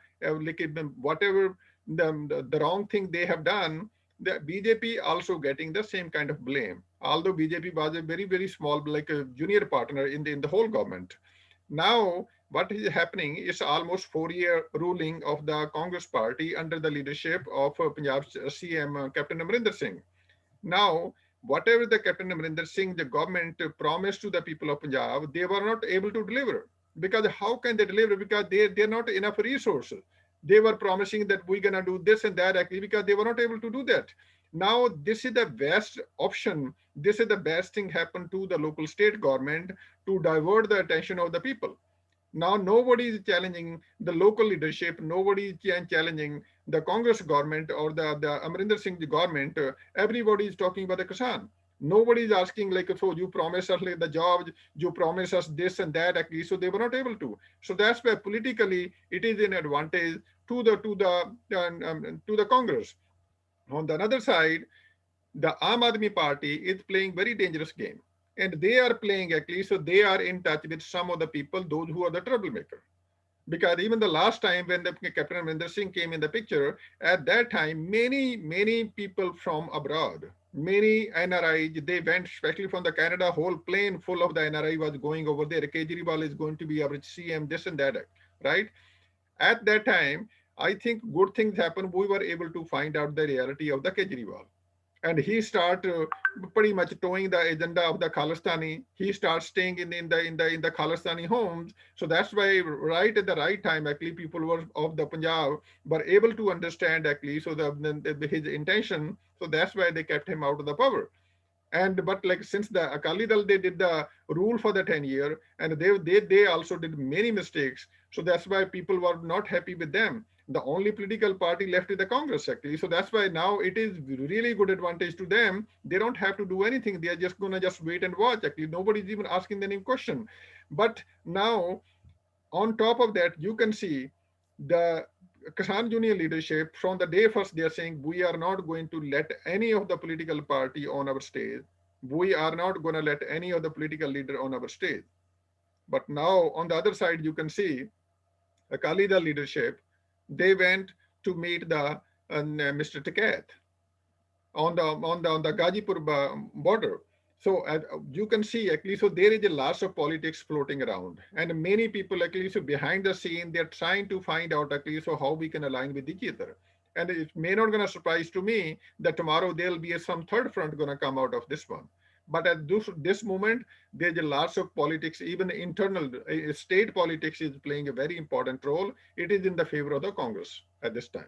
whatever the wrong thing they have done, the BJP also getting the same kind of blame. Although BJP was a very small, like a junior partner in the whole government. Now what is happening is almost 4-year ruling of the Congress party under the leadership of Punjab CM Captain Amrinder Singh. Now, whatever the Captain Amrinder Singh, the government promised to the people of Punjab, they were not able to deliver. Because how can they deliver? Because they're not enough resources. They were promising that we're gonna do this and that actually, because they were not able to do that. Now, this is the best option. This is the best thing happened to the local state government to divert the attention of the people. Now nobody is challenging the local leadership. Nobody is challenging the Congress government or the Amrinder Singh government. Everybody is talking about the Kisan. Nobody is asking like, so you promised us like the jobs, you promised us this and that. Actually, so they were not able to. So that's why politically it is an advantage to the Congress. On the other side, the Aam Aadmi Party is playing very dangerous game. And they are playing actually, so they are in touch with some of the people, those who are the troublemaker. Because even the last time when the Captain Amrinder Singh came in the picture, at that time, many people from abroad, many NRIs, they went, especially from the Canada, whole plane full of the NRI was going over there. Kejriwal is going to be our CM, this and that, right? At that time, I think good things happened. We were able to find out the reality of the Kejriwal, and he start pretty much towing the agenda of the Khalistani. He starts staying in the Khalistani homes. So that's why right at the right time, actually, people were of the Punjab were able to understand actually. So his intention. So that's why they kept him out of the power. And but like since the Akali Dal, they did the rule for the 10-year, and they also did many mistakes. So that's why people were not happy with them. The only political party left is the Congress actually. So that's why now it is really good advantage to them. They don't have to do anything. They are just gonna just wait and watch. Actually, nobody's even asking them any question. But now on top of that, you can see the Kisan Union leadership from the day first, they are saying, we are not going to let any of the political party on our stage. We are not going to let any of the political leader on our stage. But now on the other side, you can see Akali Dal leadership, they went to meet the Mr. Tiket on the Gazipur border. So you can see actually, so there is a lot of politics floating around, and many people actually, so behind the scene, they're trying to find out actually, so how we can align with each other. And it may not gonna surprise to me that tomorrow there'll be some third front gonna come out of this one. But at this moment, there's a lots of politics, even internal state politics is playing a very important role. It is in the favor of the Congress at this time.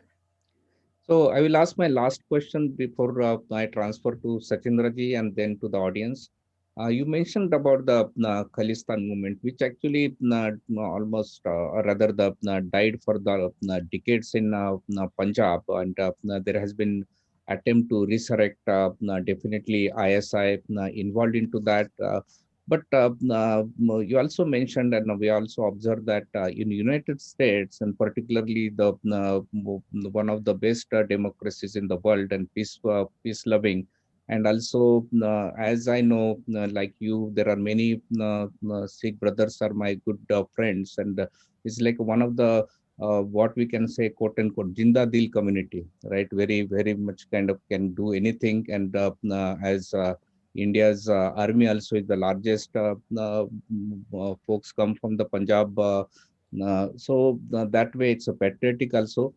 So I will ask my last question before I transfer to Sachindraji and then to the audience. You mentioned about the Khalistan movement, which actually almost, or rather, died for the decades in Punjab, and there has been attempt to resurrect. Definitely, ISI involved into that. But you also mentioned, and we also observed that in United States, and particularly one of the best democracies in the world and peace loving, and also as I know, like you, there are many Sikh brothers are my good friends, and it's like one of the what we can say, quote unquote, jinda dil community, right? Very much kind of can do anything, and as India's army also is the largest. Folks come from the Punjab, so that way it's a patriotic also.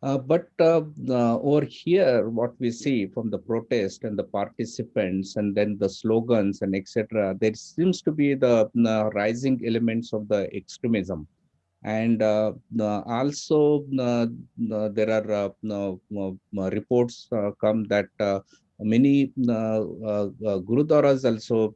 But over here, what we see from the protest and the participants and then the slogans and etc., there seems to be the rising elements of the extremism. And also, there are reports come that many gurudwaras also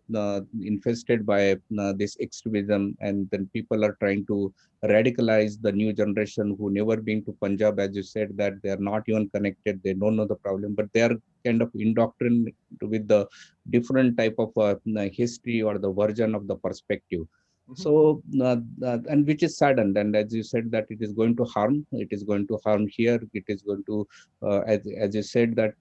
infested by this extremism, and then people are trying to radicalize the new generation who never been to Punjab, as you said, that they are not even connected, they don't know the problem, but they are kind of indoctrinated with the different type of history or the version of the perspective. Mhm. So and which is saddened, and as you said that it is going to harm, it is going to harm here, it is going to as you said that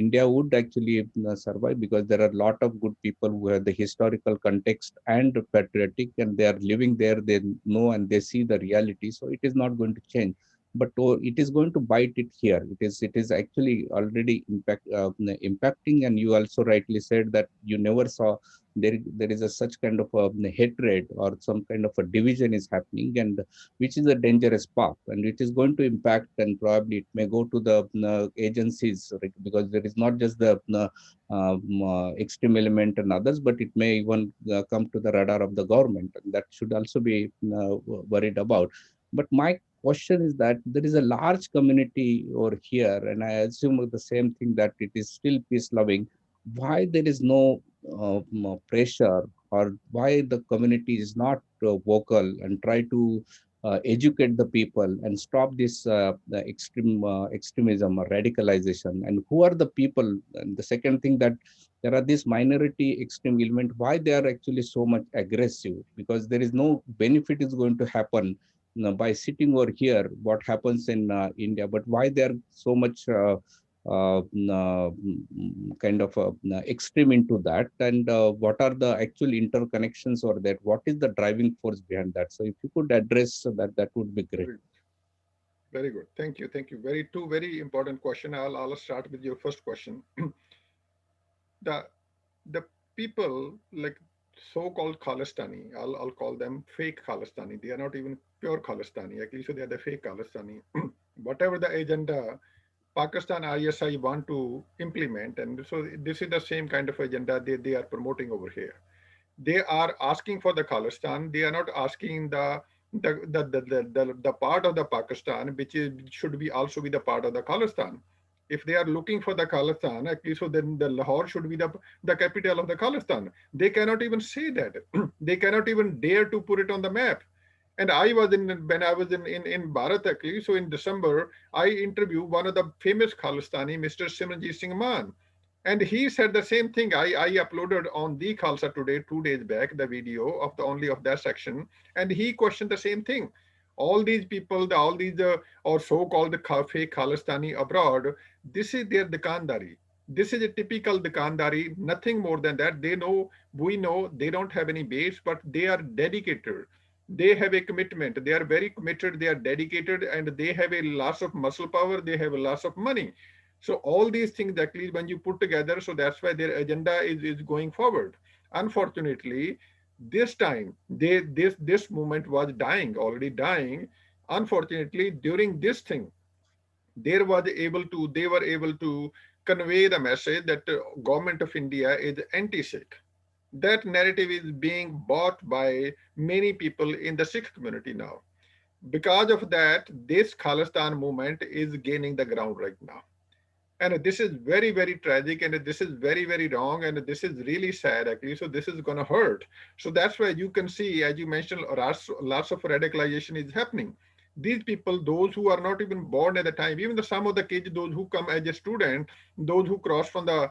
India would actually survive because there are a lot of good people who have the historical context and patriotic, and they are living there, they know and they see the reality, so it is not going to change. But it is going to bite it here. It is actually already impacting, and you also rightly said that you never saw there is a such kind of a hatred or some kind of a division is happening, and which is a dangerous path, and it is going to impact, and probably it may go to the agencies, right? Because there is not just the extreme element and others, but it may even come to the radar of the government, and that should also be worried about. But my question is that there is a large community over here, and I assume the same thing, that it is still peace loving. Why there is no pressure, or why the community is not vocal and try to educate the people and stop this the extremism or radicalization? And who are the people? And the second thing, that there are this minority extreme element, why they are actually so much aggressive? Because there is no benefit is going to happen by sitting over here what happens in India, but why they are so much kind of extreme into that, and what are the actual interconnections, or that what is the driving force behind that? So if you could address that, that would be great. Very, very good. Thank you. Thank you. Very important question. I'll start with your first question. the the people like so-called Khalistani, I'll call them fake Khalistani. They are not even pure Khalistani. Actually, so they are the fake Khalistani. Whatever the agenda Pakistan ISI want to implement, and so this is the same kind of agenda they are promoting over here. They are asking for the Khalistan. They are not asking the part of the Pakistan which is should be also be the part of the Khalistan. If they are looking for the Khalistan, actually, so then the Lahore should be the capital of the Khalistan. They cannot even say that. They cannot even dare to put it on the map. And I was when I was in Bharat actually, so in December, I interviewed one of the famous Khalistani, Mr. Simranjit Singh Man. And he said the same thing. I uploaded on the Khalsa today, 2 days back, the video of the only of that section. And he questioned the same thing. All these people, all these or so-called fake Khalistani abroad, this is their dukandari. This is a typical dukandari, nothing more than that. They know, we know they don't have any base, but they are dedicated. They have a commitment. They are very committed. They are dedicated, and they have a lots of muscle power. They have a lots of money. So all these things actually, when you put together, so that's why their agenda is going forward. Unfortunately, this time this movement was dying, already dying. Unfortunately, during this thing, they were able to convey the message that government of India is anti-Sikh. That narrative is being bought by many people in the Sikh community now. Because of that, this Khalistan movement is gaining the ground right now. And this is very tragic, and this is very wrong, and this is really sad actually. So this is going to hurt. So that's why you can see, as you mentioned, lots of radicalization is happening. These people, those who are not even born at the time, even some of the kids, those who come as a student, those who cross from the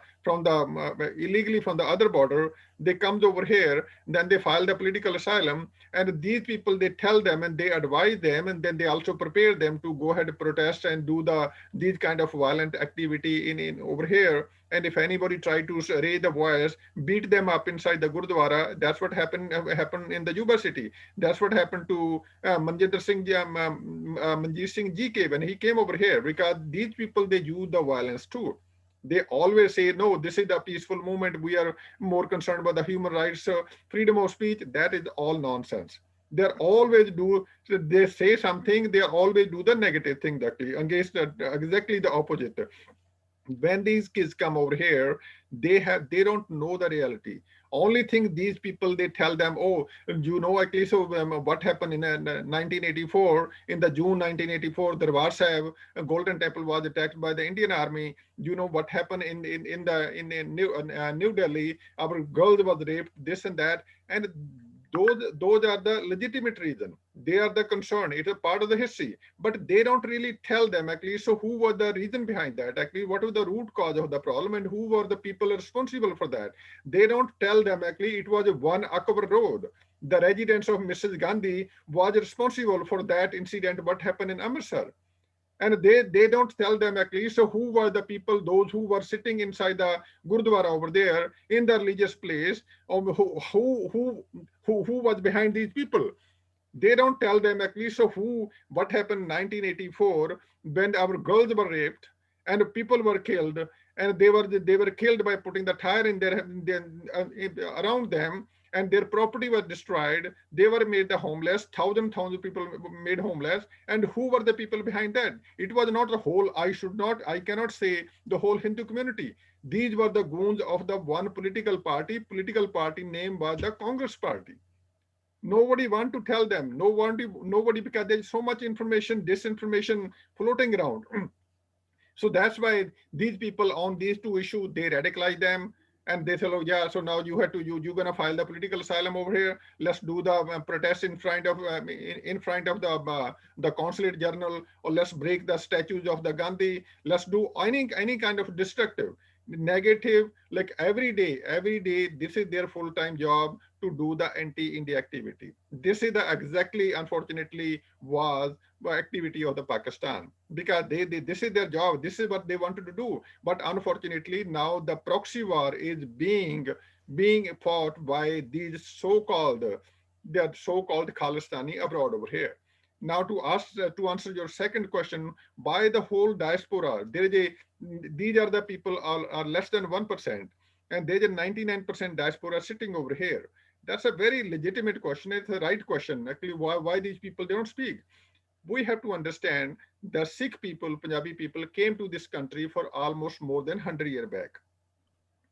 illegally from the other border, they comes over here, then they file the political asylum, and these people, they tell them and they advise them, and then they also prepare them to go ahead and protest and do these kind of violent activity in over here. And if anybody try to raise the voice, beat them up inside the Gurdwara. That's what happened in the Juba city. That's what happened to Manjeet Singh GK when he came over here, because these people, they use the violence too. They always say, no, this is the peaceful movement. We are more concerned about the human rights, freedom of speech. That is all nonsense. They're always do, they say something, they always do the negative thing, actually, against exactly the opposite. When these kids come over here, they don't know the reality. Only thing these people, they tell them, oh, you know, actually, so what happened in 1984, in the June 1984, the Sahib Golden Temple was attacked by the Indian army. You know what happened in New Delhi, our girls was raped, this and that. And those are the legitimate reason. They are the concern. It is part of the history, but they don't really tell them actually. So who was the reason behind that? Actually, what was the root cause of the problem, and who were the people responsible for that? They don't tell them actually. It was a one Akbar Road. The residents of Mrs. Gandhi was responsible for that incident. What happened in Amritsar? And they don't tell them actually. So who were the people, those who were sitting inside the gurdwara over there in the religious place, who was behind these people? They don't tell them actually. So what happened in 1984 when our girls were raped and people were killed, and they were killed by putting the tire in around them, and their property was destroyed. They were made the homeless. Thousands of people made homeless. And who were the people behind that? It was not the whole. I cannot say the whole Hindu community. These were the goons of the one political party. Political party name was the Congress Party. Nobody want to tell them. Nobody, because there's so much information, disinformation floating around. So that's why these people on these two issues, they radicalize them, and they say, oh yeah, so now you're gonna file the political asylum over here. Let's do the protest in front of the consulate general, or let's break the statues of the Gandhi. Let's do any kind of destructive, negative, like every day. This is their full-time job, to do the anti-India activity. This is the exactly, unfortunately, was the activity of the Pakistan, because they this is their job. This is what they wanted to do. But unfortunately, now the proxy war is being fought by these so-called Khalistani abroad over here. Now to answer your second question, why the whole diaspora? These are the people are less than 1%, and there's a 99% diaspora sitting over here. That's a very legitimate question. It's the right question. Actually, why these people, they don't speak? We have to understand the Sikh people, Punjabi people came to this country for almost more than 100 years back.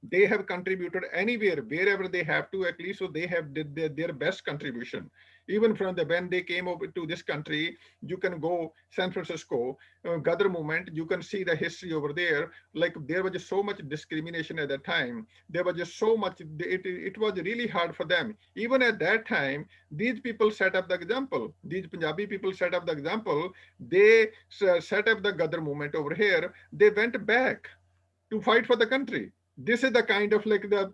They have contributed anywhere, wherever they have to, at least, so they have did their best contribution. Even from the when they came over to this country, you can go San Francisco, Ghadar movement, you can see the history over there. Like there was just so much discrimination at that time. There was just so much, it was really hard for them. Even at that time, these people set up the example. These Punjabi people set up the example. They set up the Ghadar movement over here. They went back to fight for the country. This is the kind of the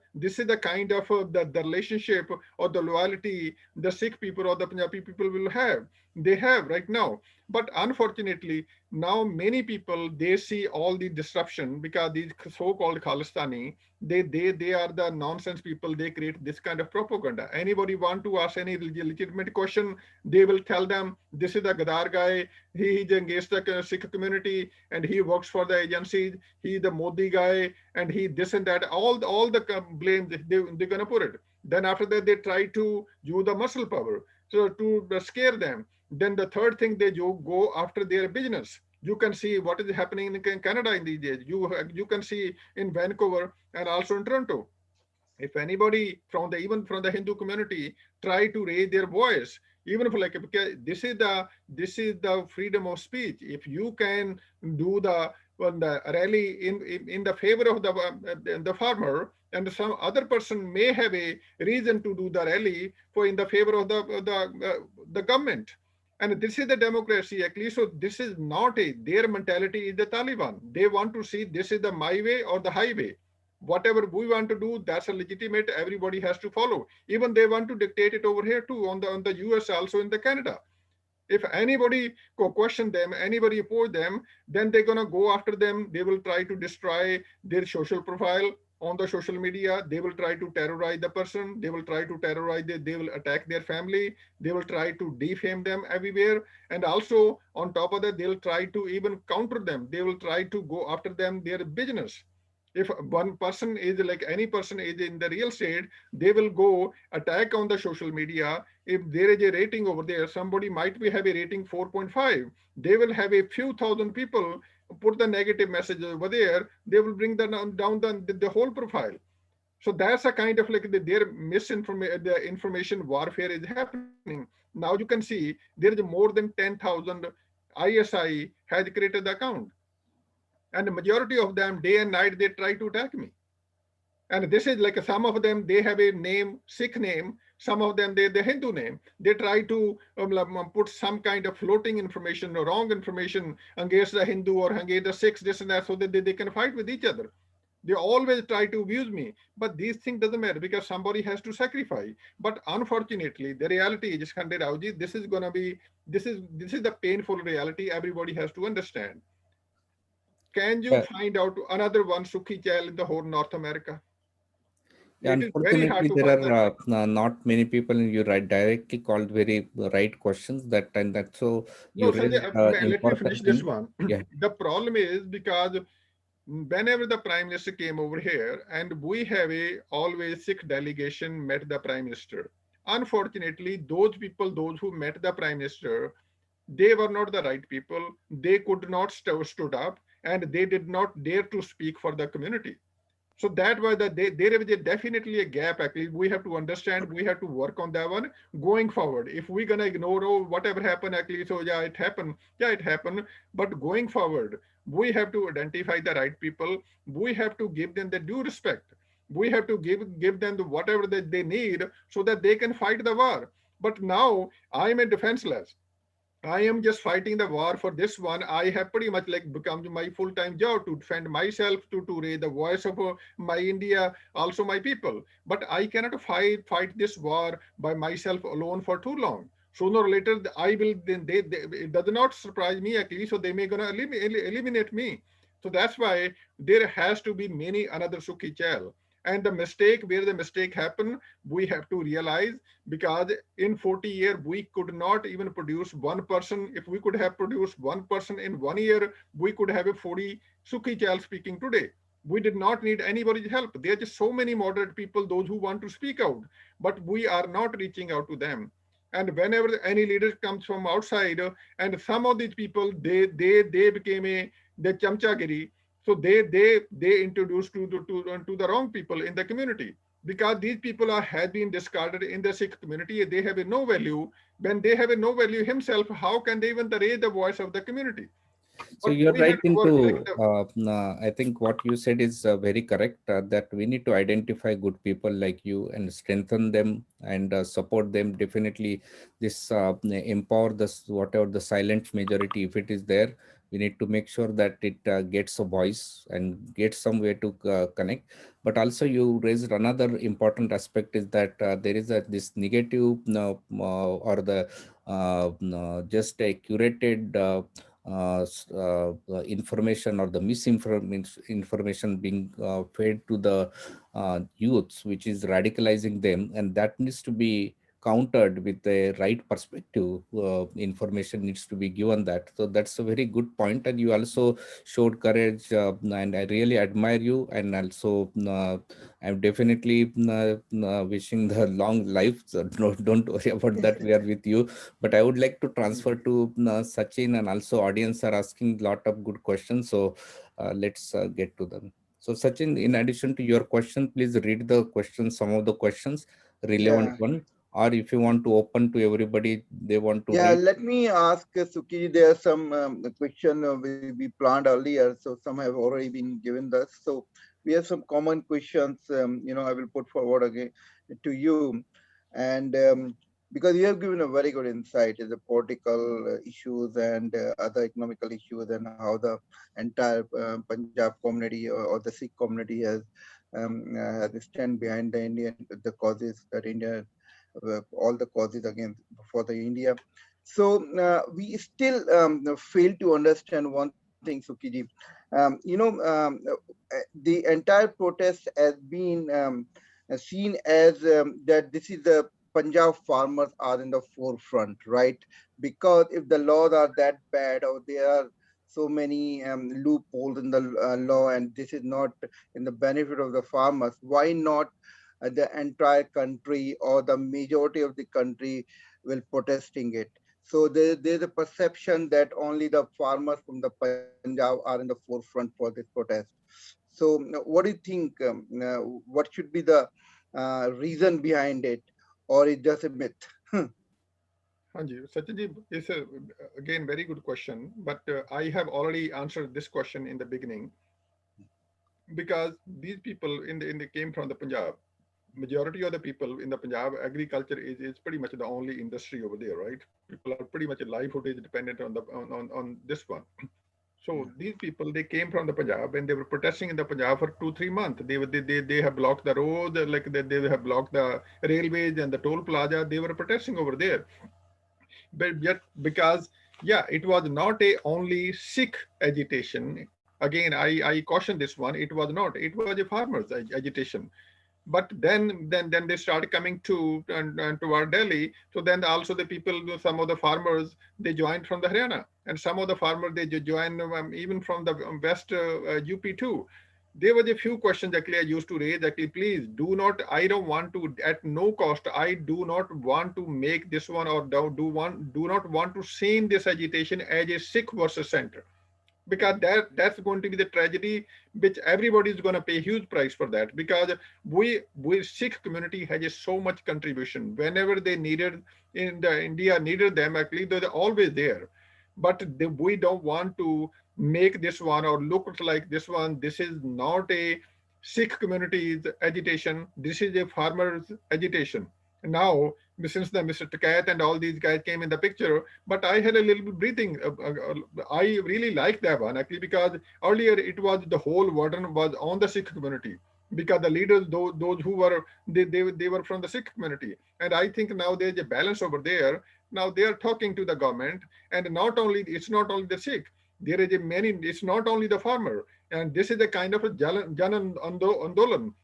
relationship or the loyalty the Sikh people or the Punjabi people will have. They have right now. But unfortunately, now many people, they see all the disruption because these so-called Khalistani, they are the nonsense people. They create this kind of propaganda. Anybody want to ask any legitimate question, they will tell them this is the Gadar guy. He is against the Sikh community and he works for the agencies. He is the Modi guy and he this and that. All the blame they're gonna put it. Then after that, they try to use the muscle power so to scare them. Then the third thing, they go after their business. You can see what is happening in Canada in these days. You can see in Vancouver and also in Toronto. If anybody from the even from the Hindu community try to raise their voice, even for like, because this is the freedom of speech. If you can do the rally in the favor of the farmer, and some other person may have a reason to do the rally for in the favor of the government. And this is the democracy, actually. So this is not their mentality is the Taliban. They want to see this is the my way or the highway. Whatever we want to do, that's a legitimate. Everybody has to follow. Even they want to dictate it over here too on the US, also in the Canada. If anybody question them, anybody oppose them, then they're gonna go after them. They will try to destroy their social profile on the social media. They will try to terrorize the person. They will try to terrorize. They will attack their family. They will try to defame them everywhere. And also on top of that, they'll try to even counter them. They will try to go after them their business. If one person is like any person is in the real estate, they will go attack on the social media. If there is a rating over there, somebody might be have a rating 4.5. They will have a few thousand people put the negative message over there. They will bring down the whole profile. So that's a kind of like their misinformation, the information warfare is happening. Now you can see there is more than 10,000 ISI has created the account, and the majority of them day and night they try to attack me. And this is like some of them they have a name, Sikh name, some of them they the Hindu name. They try to put some kind of floating information or wrong information against the Hindu or against the Sikhs, this and that, so that they can fight with each other. They always try to abuse me, but these things doesn't matter because somebody has to sacrifice. But unfortunately the reality is, Khande Raoji, this is gonna be, this is the painful reality everybody has to understand. Can you Yeah, find out another one Sukhi Chahal in the whole North America? yeah, It is very hard unfortunately, to there find that. are not many people, and you right directly called very right questions that, and that so No, you Sanjay, raised let me finish important this thing. one. Yeah. The problem is because whenever the Prime Minister came over here, and we have a always Sikh delegation met the Prime Minister. Unfortunately, those people, those who met the Prime Minister, they were not the right people. They could not stood up, and they did not dare to speak for the community. So that was there is definitely a gap. Actually, we have to understand. We have to work on that one going forward. If we're gonna ignore whatever happened, actually, so yeah, it happened. Yeah, it happened. But going forward, we have to identify the right people. We have to give them the due respect. We have to give them the whatever that they need so that they can fight the war. But now I'm a defenseless. I am just fighting the war for this one. I have pretty much like become my full-time job to defend myself, to raise the voice of my India, also my people. But I cannot fight this war by myself alone for too long. Sooner or later, I will. Then it does not surprise me actually. So they may gonna eliminate me. So that's why there has to be many another Sukhi Chal. And the mistake where the mistake happened, we have to realize because in 40 years we could not even produce one person. If we could have produced one person in 1 year, we could have a 40 Sukhi Chal speaking today. We did not need anybody's help. There are just so many moderate people, those who want to speak out, but we are not reaching out to them. And whenever any leader comes from outside, and some of these people, they became a the chamchagiri. So they introduced to the wrong people in the community because these people are have been discarded in the Sikh community. They have a no value. When they have a no value himself, how can they even raise the voice of the community? So But you're we have right to work like into, the I think what you said is very correct, that we need to identify good people like you and strengthen them and support them. Definitely, this empower this whatever the silent majority, if it is there, we need to make sure that it gets a voice and gets some way to connect. But also, you raised another important aspect is that there is this negative or the just a curated. Information or the misinformation being fed to the youths, which is radicalizing them, and that needs to be countered with the right perspective. Information needs to be given that. So that's a very good point, and you also showed courage, and I really admire you. And also, I'm definitely wishing the long life. So don't worry about that. We are with you, but I would like to transfer to Sachin, and also audience are asking a lot of good questions. So let's get to them. So Sachin, in addition to your question, please read the questions, some of the questions, relevant Yeah. one, or if you want to open to everybody, they want to Yeah, read. let me ask Suki. There are some question we planned earlier, so some have already been given us. So we have some common questions. I will put forward again to you, and because you have given a very good insight in the political issues and other economical issues and how the entire Punjab community or the Sikh community has stand behind the causes that India all the causes against for the India. So we still fail to understand one thing, Sukiji. The entire protest has been seen as that this is the Punjab farmers are in the forefront, right? Because if the laws are that bad or they are so many loopholes in the law, and this is not in the benefit of the farmers. Why not the entire country or the majority of the country will protesting it? So there's a perception that only the farmers from the Punjab are in the forefront for this protest. So what do you think? What should be the reason behind it, or is just a myth? Hanji, Sachinji, is again very good question, but I have already answered this question in the beginning because these people in the came from the Punjab. Majority of the people in the Punjab, agriculture is pretty much the only industry over there, right? People are pretty much a livelihood is dependent on on this one. So these people they came from the Punjab and they were protesting in the Punjab for 2 3 months. They have blocked the road, like they have blocked the railways and the toll plaza. They were protesting over there, but yet because yeah, it was not a only Sikh agitation. Again, I caution this one. It was not. It was a farmers agitation, but then they started coming to and toward Delhi. So then also the people, some of the farmers, they joined from the Haryana, and some of the farmers they joined even from the west UP too. There was a few questions actually I used to raise. Actually, please do not. I don't want to at no cost. I do not want to make this one or do not want to see this agitation as a Sikh versus center, because that's going to be the tragedy which everybody is going to pay huge price for that, because we Sikh community has a so much contribution whenever they needed in the India needed them. Actually they're always there, but we don't want to make this one or look like this one. This is not a Sikh community's agitation, this is a farmers agitation. Now since the Mr. Takat and all these guys came in the picture, but I had a little bit breathing. I really like that one actually, because earlier it was the whole burden was on the Sikh community, because the leaders, those who were they were from the Sikh community, and I think now there's a balance over there. Now they are talking to the government, and not only it's not only the Sikh. There is a many. It's not only the farmer, and this is a kind of a andolan.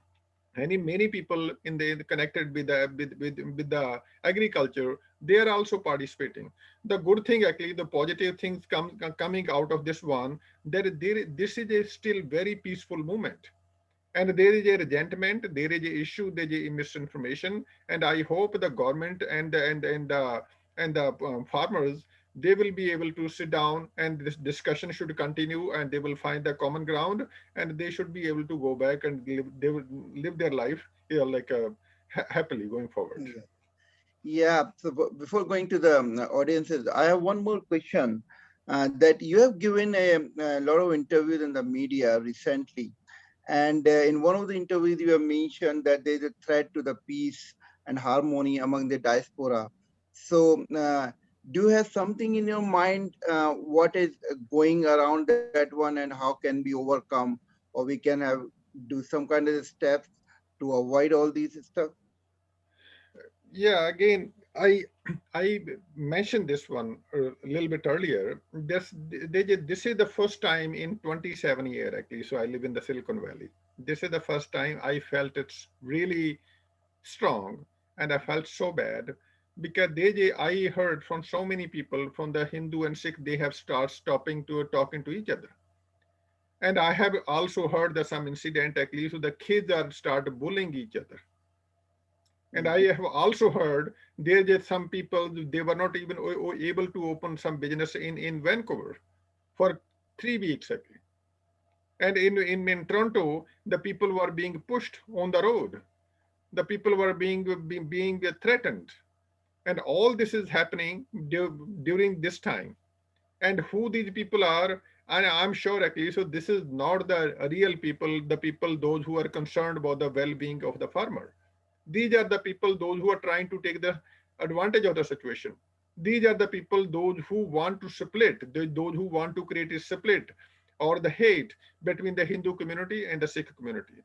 Many people in the connected with with the agriculture, they are also participating. The good thing actually, the positive things coming out of this one, that this is a still very peaceful movement, and there is a resentment, there is a issue, there is a misinformation, and I hope the government and the farmers, they will be able to sit down, and this discussion should continue, and they will find the common ground, and they should be able to go back and they will live their life, like happily going forward. Yeah. Yeah. So before going to the audiences, I have one more question. That you have given a lot of interviews in the media recently, and in one of the interviews you have mentioned that there is a threat to the peace and harmony among the diaspora. So do you have something in your mind? What is going around that one, and how can be overcome, or we can have do some kind of steps to avoid all these stuff? Yeah, again, I mentioned this one a little bit earlier. This is the first time in 27 years actually. So I live in the Silicon Valley. This is the first time I felt it's really strong, and I felt so bad because I heard from so many people from the Hindu and Sikh, they have started stopping to talking to each other. And I have also heard that some incident actually, so the kids are start bullying each other. And I Mhm. have also heard there just some people, they were not even able to open some business in Vancouver for 3 weeks actually. And in Toronto, the people were being pushed on the road. The people were being threatened. And all this is happening during this time. And who these people are, and I'm sure actually, so this is not the real people, the people, those who are concerned about the well-being of the farmer. These are the people, those who are trying to take the advantage of the situation. These are the people, those who want to split, those who want to create a split or the hate between the Hindu community and the Sikh community.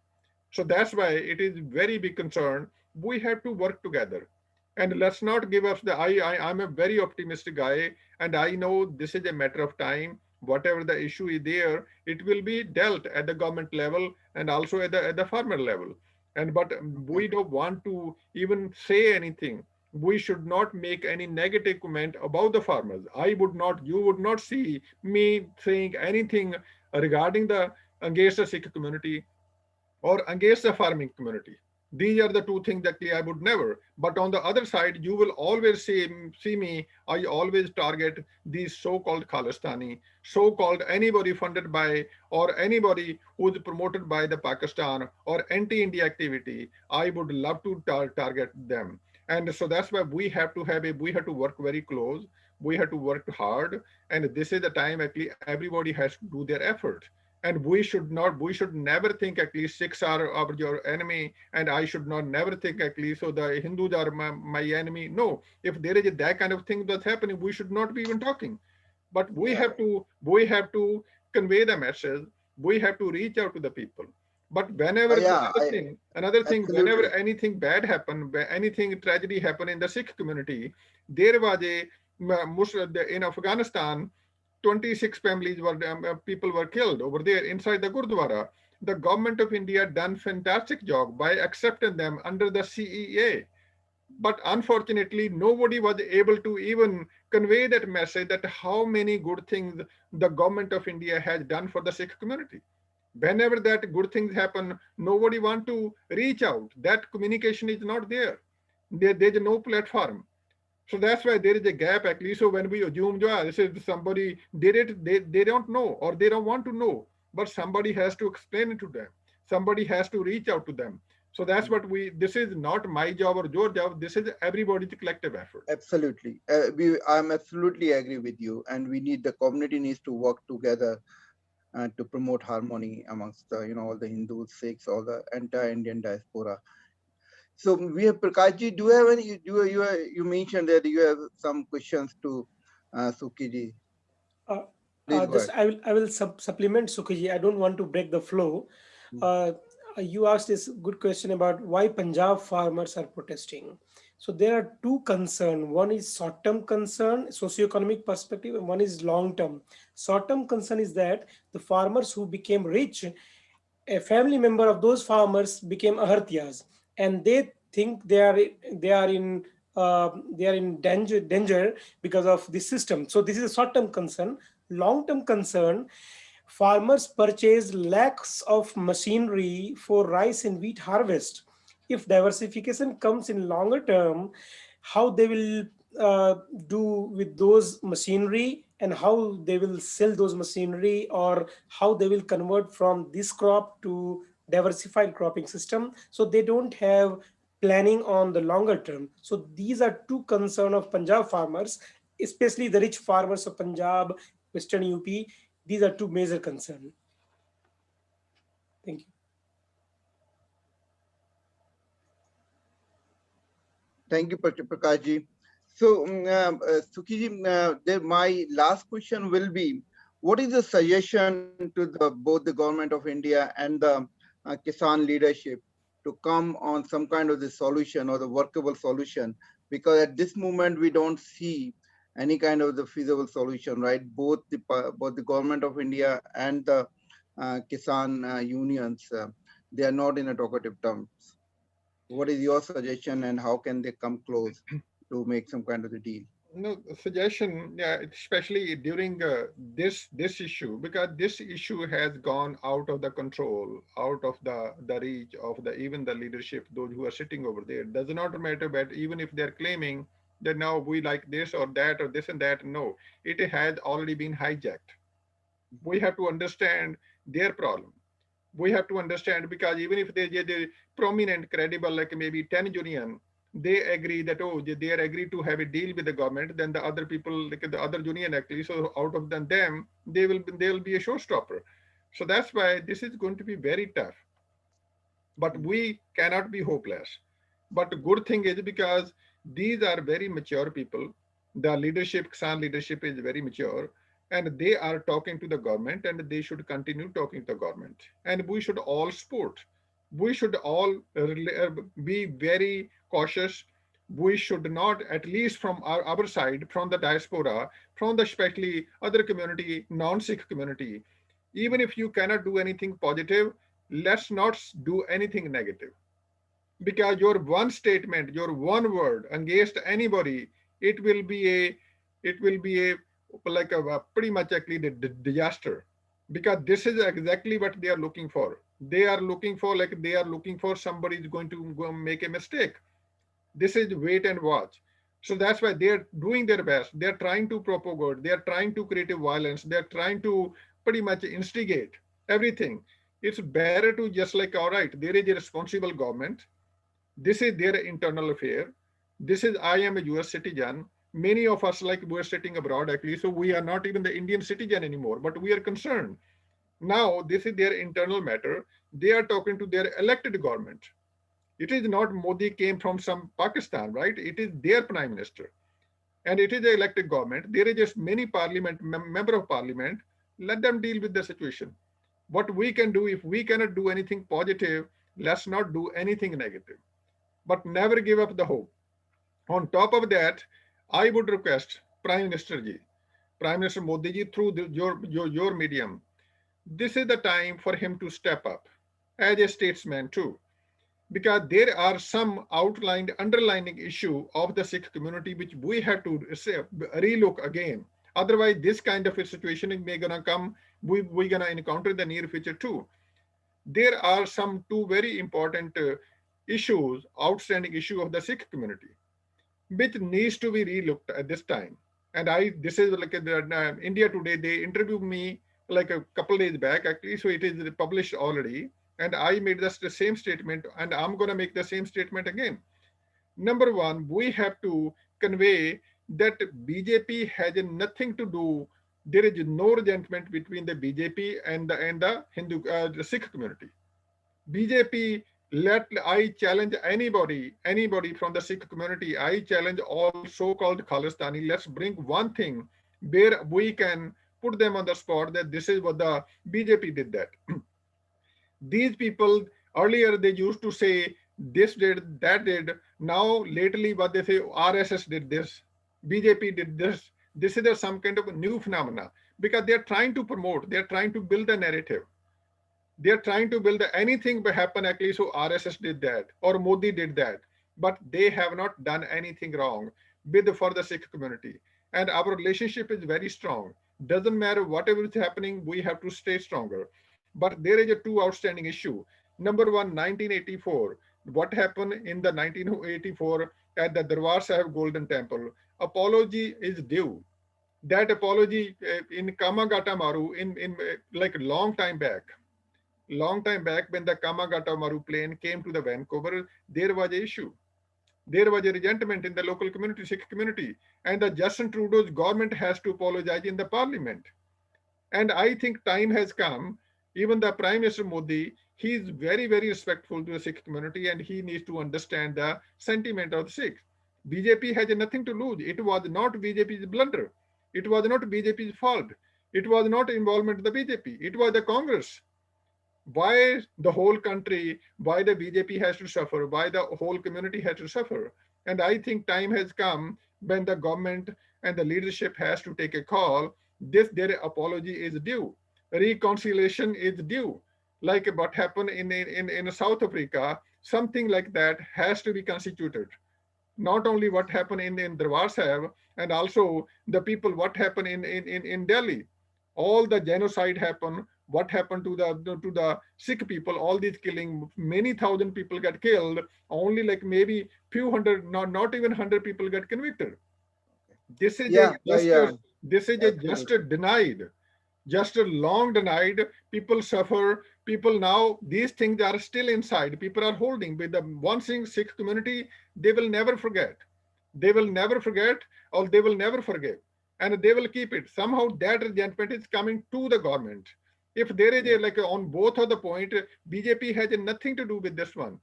So that's why it is very big concern. We have to work together. And let's not give up the I'm a very optimistic guy, and I know this is a matter of time. Whatever the issue is there, it will be dealt at the government level and also at the farmer level. And but we don't want to even say anything we should not make any negative comment about the farmers. I would not, you would not see me saying anything regarding the against the Sikh community or against the farming community. These are the two things that I would never. But on the other side, you will always see me, I always target these so-called Khalistani, so-called anybody funded by or anybody who is promoted by the Pakistan or anti-India activity. I would love to target them. And so that's why we have to work very close. We have to work hard. And this is the time actually everybody has to do their effort, and we should never think at least Sikhs are your enemy, and I should not never think at least so the Hindus are my enemy. No, if there is that kind of thing that's happening, we should not be even talking. But Yeah, we have to convey the message. We have to reach out to the people. But whenever yeah, another thing, whenever absolutely. anything bad happen, anything tragedy happen in the Sikh community, there was a in Afghanistan, 26 families were people were killed over there inside the Gurdwara. The government of India done fantastic job by accepting them under the CEA. But unfortunately, nobody was able to even convey that message that how many good things the government of India has done for the Sikh community. Whenever that good things happen, nobody want to reach out. That communication is not there. There's no platform. So that's why there is a gap actually. So when we assume this is somebody did it, they don't know or they don't want to know. But somebody has to explain it to them. Somebody has to reach out to them. So that's what this is not my job or your job. This is everybody's collective effort. Absolutely. I'm absolutely agree with you. And we need, the community needs to work together to promote harmony amongst the, all the Hindus, Sikhs, all the entire Indian diaspora. So we have Prakashji. Do you have any? You mentioned that you have some questions to Sukhi ji. Uh, Please go just ahead. I will supplement Sukhiji. I don't want to break the flow. Mm. Uh, you asked this good question about why Punjab farmers are protesting. So there are two concerns. One is short-term concern, socio-economic perspective, and one is long-term. Short-term concern is that the farmers who became rich, a family member of those farmers became ahartyas, and they think they are in they are in danger because of this system. So this is a short term concern. Long term concern, farmers purchase lakhs of machinery for rice and wheat harvest. If diversification comes in longer term, how they will do with those machinery, and how they will sell those machinery, or how they will convert from this crop to diversified cropping system. So they don't have planning on the longer term. So these are two concern of Punjab farmers, especially the rich farmers of Punjab, Western UP. These are two major concern. Thank you. Thank you, Prakash ji. So, Sukhi ji, my last question will be: what is the suggestion to both the government of India and the Kisan leadership to come on some kind of the solution or the workable solution? Because at this moment we don't see any kind of the feasible solution, right? Both the government of India and the Kisan unions, they are not in a talkative terms. What is your suggestion, and how can they come close to make some kind of a deal? No suggestion, yeah, especially during this issue, because this issue has gone out of the control, out of the reach of the even the leadership, those who are sitting over there. Does not matter, but even if they're claiming that now we like this or that or this and that, no, it has already been hijacked. We have to understand their problem. We have to understand, because even if they the prominent credible like maybe 10 union, they agree that they are agreed to have a deal with the government, then the other people like the other union actually, so out of them they will be a showstopper. So that's why this is going to be very tough, but we cannot be hopeless. But the good thing is, because these are very mature people, the leadership, Kisan leadership is very mature, and they are talking to the government, and they should continue talking to the government. And we should all support. We should all be very cautious. We should not, at least from our side, from the diaspora, from the especially other community, non-Sikh community, even if you cannot do anything positive, let's not do anything negative. because your one statement, your one word against anybody, it will be a like a pretty much actually the disaster, because this is exactly what they are looking for. They are looking for, like they are looking for somebody is going to go make a mistake. This is wait and watch. So that's why they're doing their best. They're trying to propagate. They're trying to create violence. They're trying to pretty much instigate everything. It's better to just like, all right, there is a responsible government. This is their internal affair. This is, I am a US citizen. Many of us, like, we're sitting abroad actually, so we are not even the Indian citizen anymore, but we are concerned. Now, this is their internal matter. They are talking to their elected government. It is not Modi came from some Pakistan, right? It is their prime minister, and it is the elected government. There is just many parliament member of parliament. Let them deal with the situation. What we can do, if we cannot do anything positive, let's not do anything negative. But never give up the hope. On top of that, I would request Prime Minister ji, Prime Minister Modi ji, through your medium, this is the time for him to step up as a statesman too, because there are some outlined underlining issue of the Sikh community which we have to relook again. Otherwise, this kind of a situation is may gonna come. We gonna encounter in the near future too. There are some two very important issues, outstanding issue of the Sikh community, which needs to be relooked at this time. And this is like India Today, they interviewed me like a couple days back, actually, so it is published already. And I made the same statement, and I'm going to make the same statement again. Number one, we have to convey that BJP has nothing to do. There is no resentment between the BJP and the Hindu, the Sikh community. BJP, I challenge anybody from the Sikh community. I challenge all so-called Khalistani. Let's bring one thing where we can put them on the spot that this is what the BJP did that. These people earlier they used to say this did, that did. Now lately what they say, RSS did this, BJP did this. This is some kind of a new phenomena because they're trying to promote, they're trying to build a narrative. They're trying to build anything by happen actually, so RSS did that or Modi did that, but they have not done anything wrong with for the Sikh community. And our relationship is very strong. Doesn't matter whatever is happening, we have to stay stronger. But there is a two outstanding issue. Number one, 1984. What happened in the 1984 at the Darbar Sahib Golden Temple? Apology is due. That apology in Kamagata Maru in like long time back when the Kamagata Maru plane came to the Vancouver, there was a issue. There was a resentment in the local community, Sikh community, and the Justin Trudeau's government has to apologize in the parliament. And I think time has come. Even the Prime Minister Modi, he is very, very respectful to the Sikh community, and he needs to understand the sentiment of the Sikhs. BJP has nothing to lose. It was not BJP's blunder. It was not BJP's fault. It was not involvement of the BJP. It was the Congress. Why the whole country, why the BJP has to suffer, why the whole community has to suffer. And I think time has come when the government and the leadership has to take a call. This their apology is due. Reconciliation is due. Like what happened in South Africa, something like that has to be constituted. Not only what happened in Darbar Sahib, and also the people, what happened in Delhi. All the genocide happened. What happened to the Sikh people? All these killing, many thousand people got killed. Only like maybe few hundred, not even 100 people get convicted. This is a Yeah, yeah, this is a just absolutely. denied, just a long denied. People suffer. People now, these things are still inside. People are holding. With the one thing, Sikh community, they will never forget. They will never forget, or they will never forgive, and they will keep it. Somehow that resentment is coming to the government. If there is Yeah, a like on both of the point, BJP has nothing to do with this one.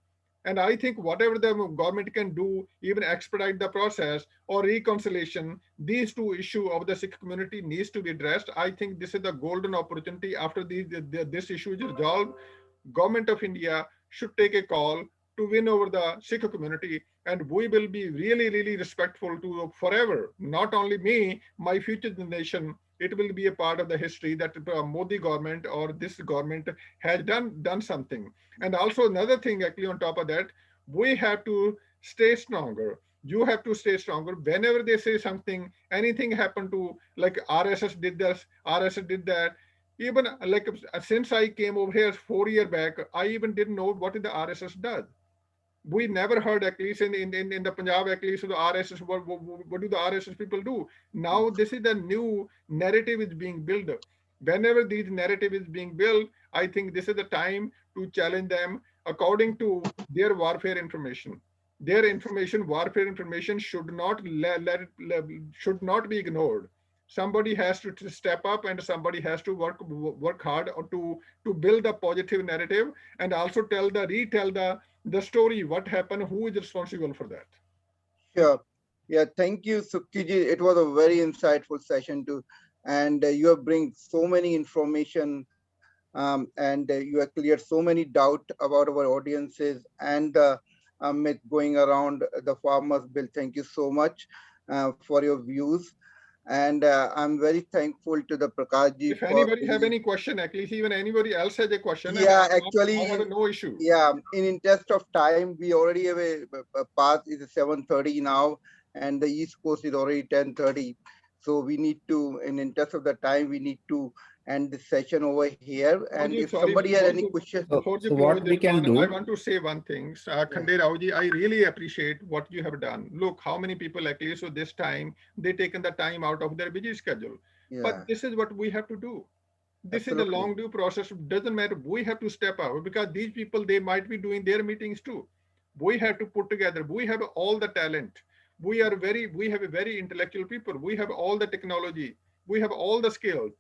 And I think whatever the government can do, even expedite the process or reconciliation, these two issues of the Sikh community needs to be addressed. I think this is the golden opportunity after this issue is resolved. Government of India should take a call to win over the Sikh community, and we will be really, really respectful to forever. Not only me, my future generation. It will be a part of the history that Modi government or this government has done something. And also another thing, actually, on top of that, We have to stay stronger. You have to stay stronger. Whenever they say something, anything happened to, like RSS did this, RSS did that. Even like since I came over here 4 years back, I even didn't know what the RSS does. We never heard, at least in the Punjab, at least the RSS, what do the RSS people do? Now this is the new narrative is being built. Whenever these narrative is being built, I think this is the time to challenge them according to their warfare information. Their Yes. information, warfare information should not should not be ignored. Somebody has to step up, and somebody has to work hard or to build a positive narrative, and also retell the story, what happened, who is responsible for that. Sure. Yeah, thank you, Sukhiji. It was a very insightful session too, and you have bring so many information, and you have cleared so many doubt about our audiences and the myth going around the farmers bill. Thank you so much for your views, and I'm very thankful to the Prakashji If for anybody have his. any question, at least even anybody else has a question, Yeah, I actually, have no issue. yeah, in interest of time, we already have a path is 7:30 now, and the East Coast is already 10:30. So we need to, in interest of the time, we need to end this session over here. Before And you, if sorry, somebody had any question, So, before you so close what we this can one, I do? want to say one thing. yeah, Khande Raoji, I really appreciate what you have done. Look, how many people actually, so this time, they taken the time out of their busy schedule. But yeah, this is what we have to do. This is the absolutely, long due process. Doesn't matter. We have to step out because these people, they might be doing their meetings too. We have to put together. We have all the talent. We have a very intellectual people. We have all the technology. We have all the skills.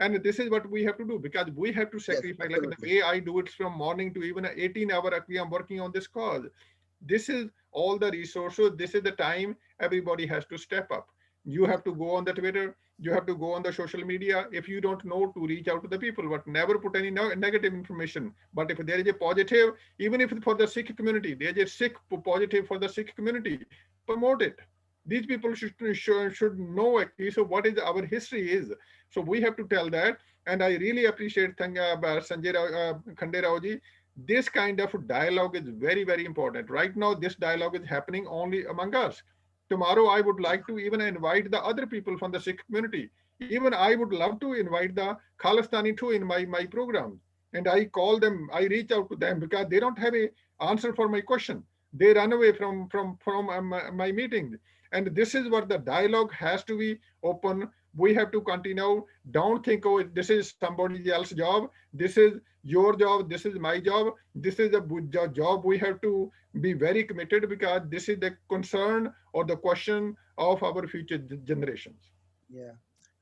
And this is what we have to do because we have to yes, sacrifice, like the absolutely, way I do it from morning to even 18 hour, actually I'm working on this cause. This is all the resources. This is the time everybody has to step up. You yeah, have to go on the Twitter, you have to go on the social media. If you don't know, to reach out to the people, but never put any negative information. But if there is a positive, even if for the Sikh community, there is a Sikh positive for the Sikh community, promote it. These people should know at least what is our history is. So we have to tell that. And I really appreciate Sanjay Khande Rao ji. This kind of dialogue is very, very important. Right now, this dialogue is happening only among us. Tomorrow, I would like to even invite the other people from the Sikh community. Even I would love to invite the Khalistani too in my program. And I call them, I reach out to them because they don't have a answer for my question. They run away from my meeting. And this is what the dialogue has to be open. We have to continue. Don't think, oh, this is somebody else's job. This is your job. This is my job. This is a job we have to be very committed because this is the concern or the question of our future generations. yeah.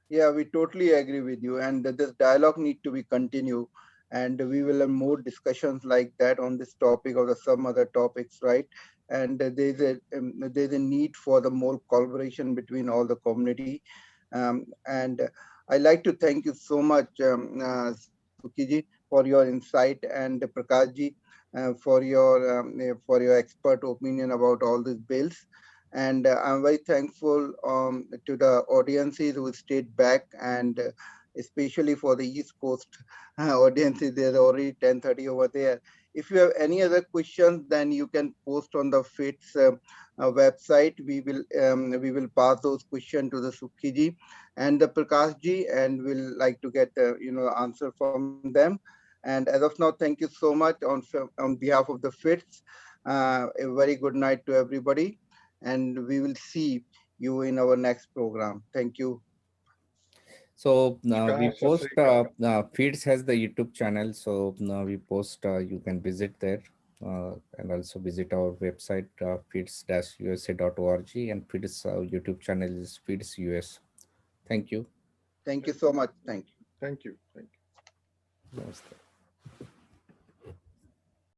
Yeah, we totally agree with you, and this dialogue need to be continued, and we will have more discussions like that on this topic or the some other topics, right? And there's a need for the more collaboration between all the community, and I like to thank you so much, Sukiji, for your insight, and Prakashji for your expert opinion about all these bills. And I'm very thankful to the audiences who stayed back, and especially for the East Coast audiences. There's already 10:30 over there. If you have any other questions, then you can post on the FIT's website. We will pass those questions to the Sukhiji and the Prakashji, and we'll like to get answer from them. And as of now, thank you so much on behalf of the FITs. A very good night to everybody, and we will see you in our next program. Thank you. So we Namaskar, Sat post Sri Akal. Feeds has the YouTube channel. So we post. You can visit there. And also visit our website feeds-usa.org, and Feeds YouTube channel is Feeds US. Thank you. Thank you so much. Thank you. Thank you. Thank you. Namaste.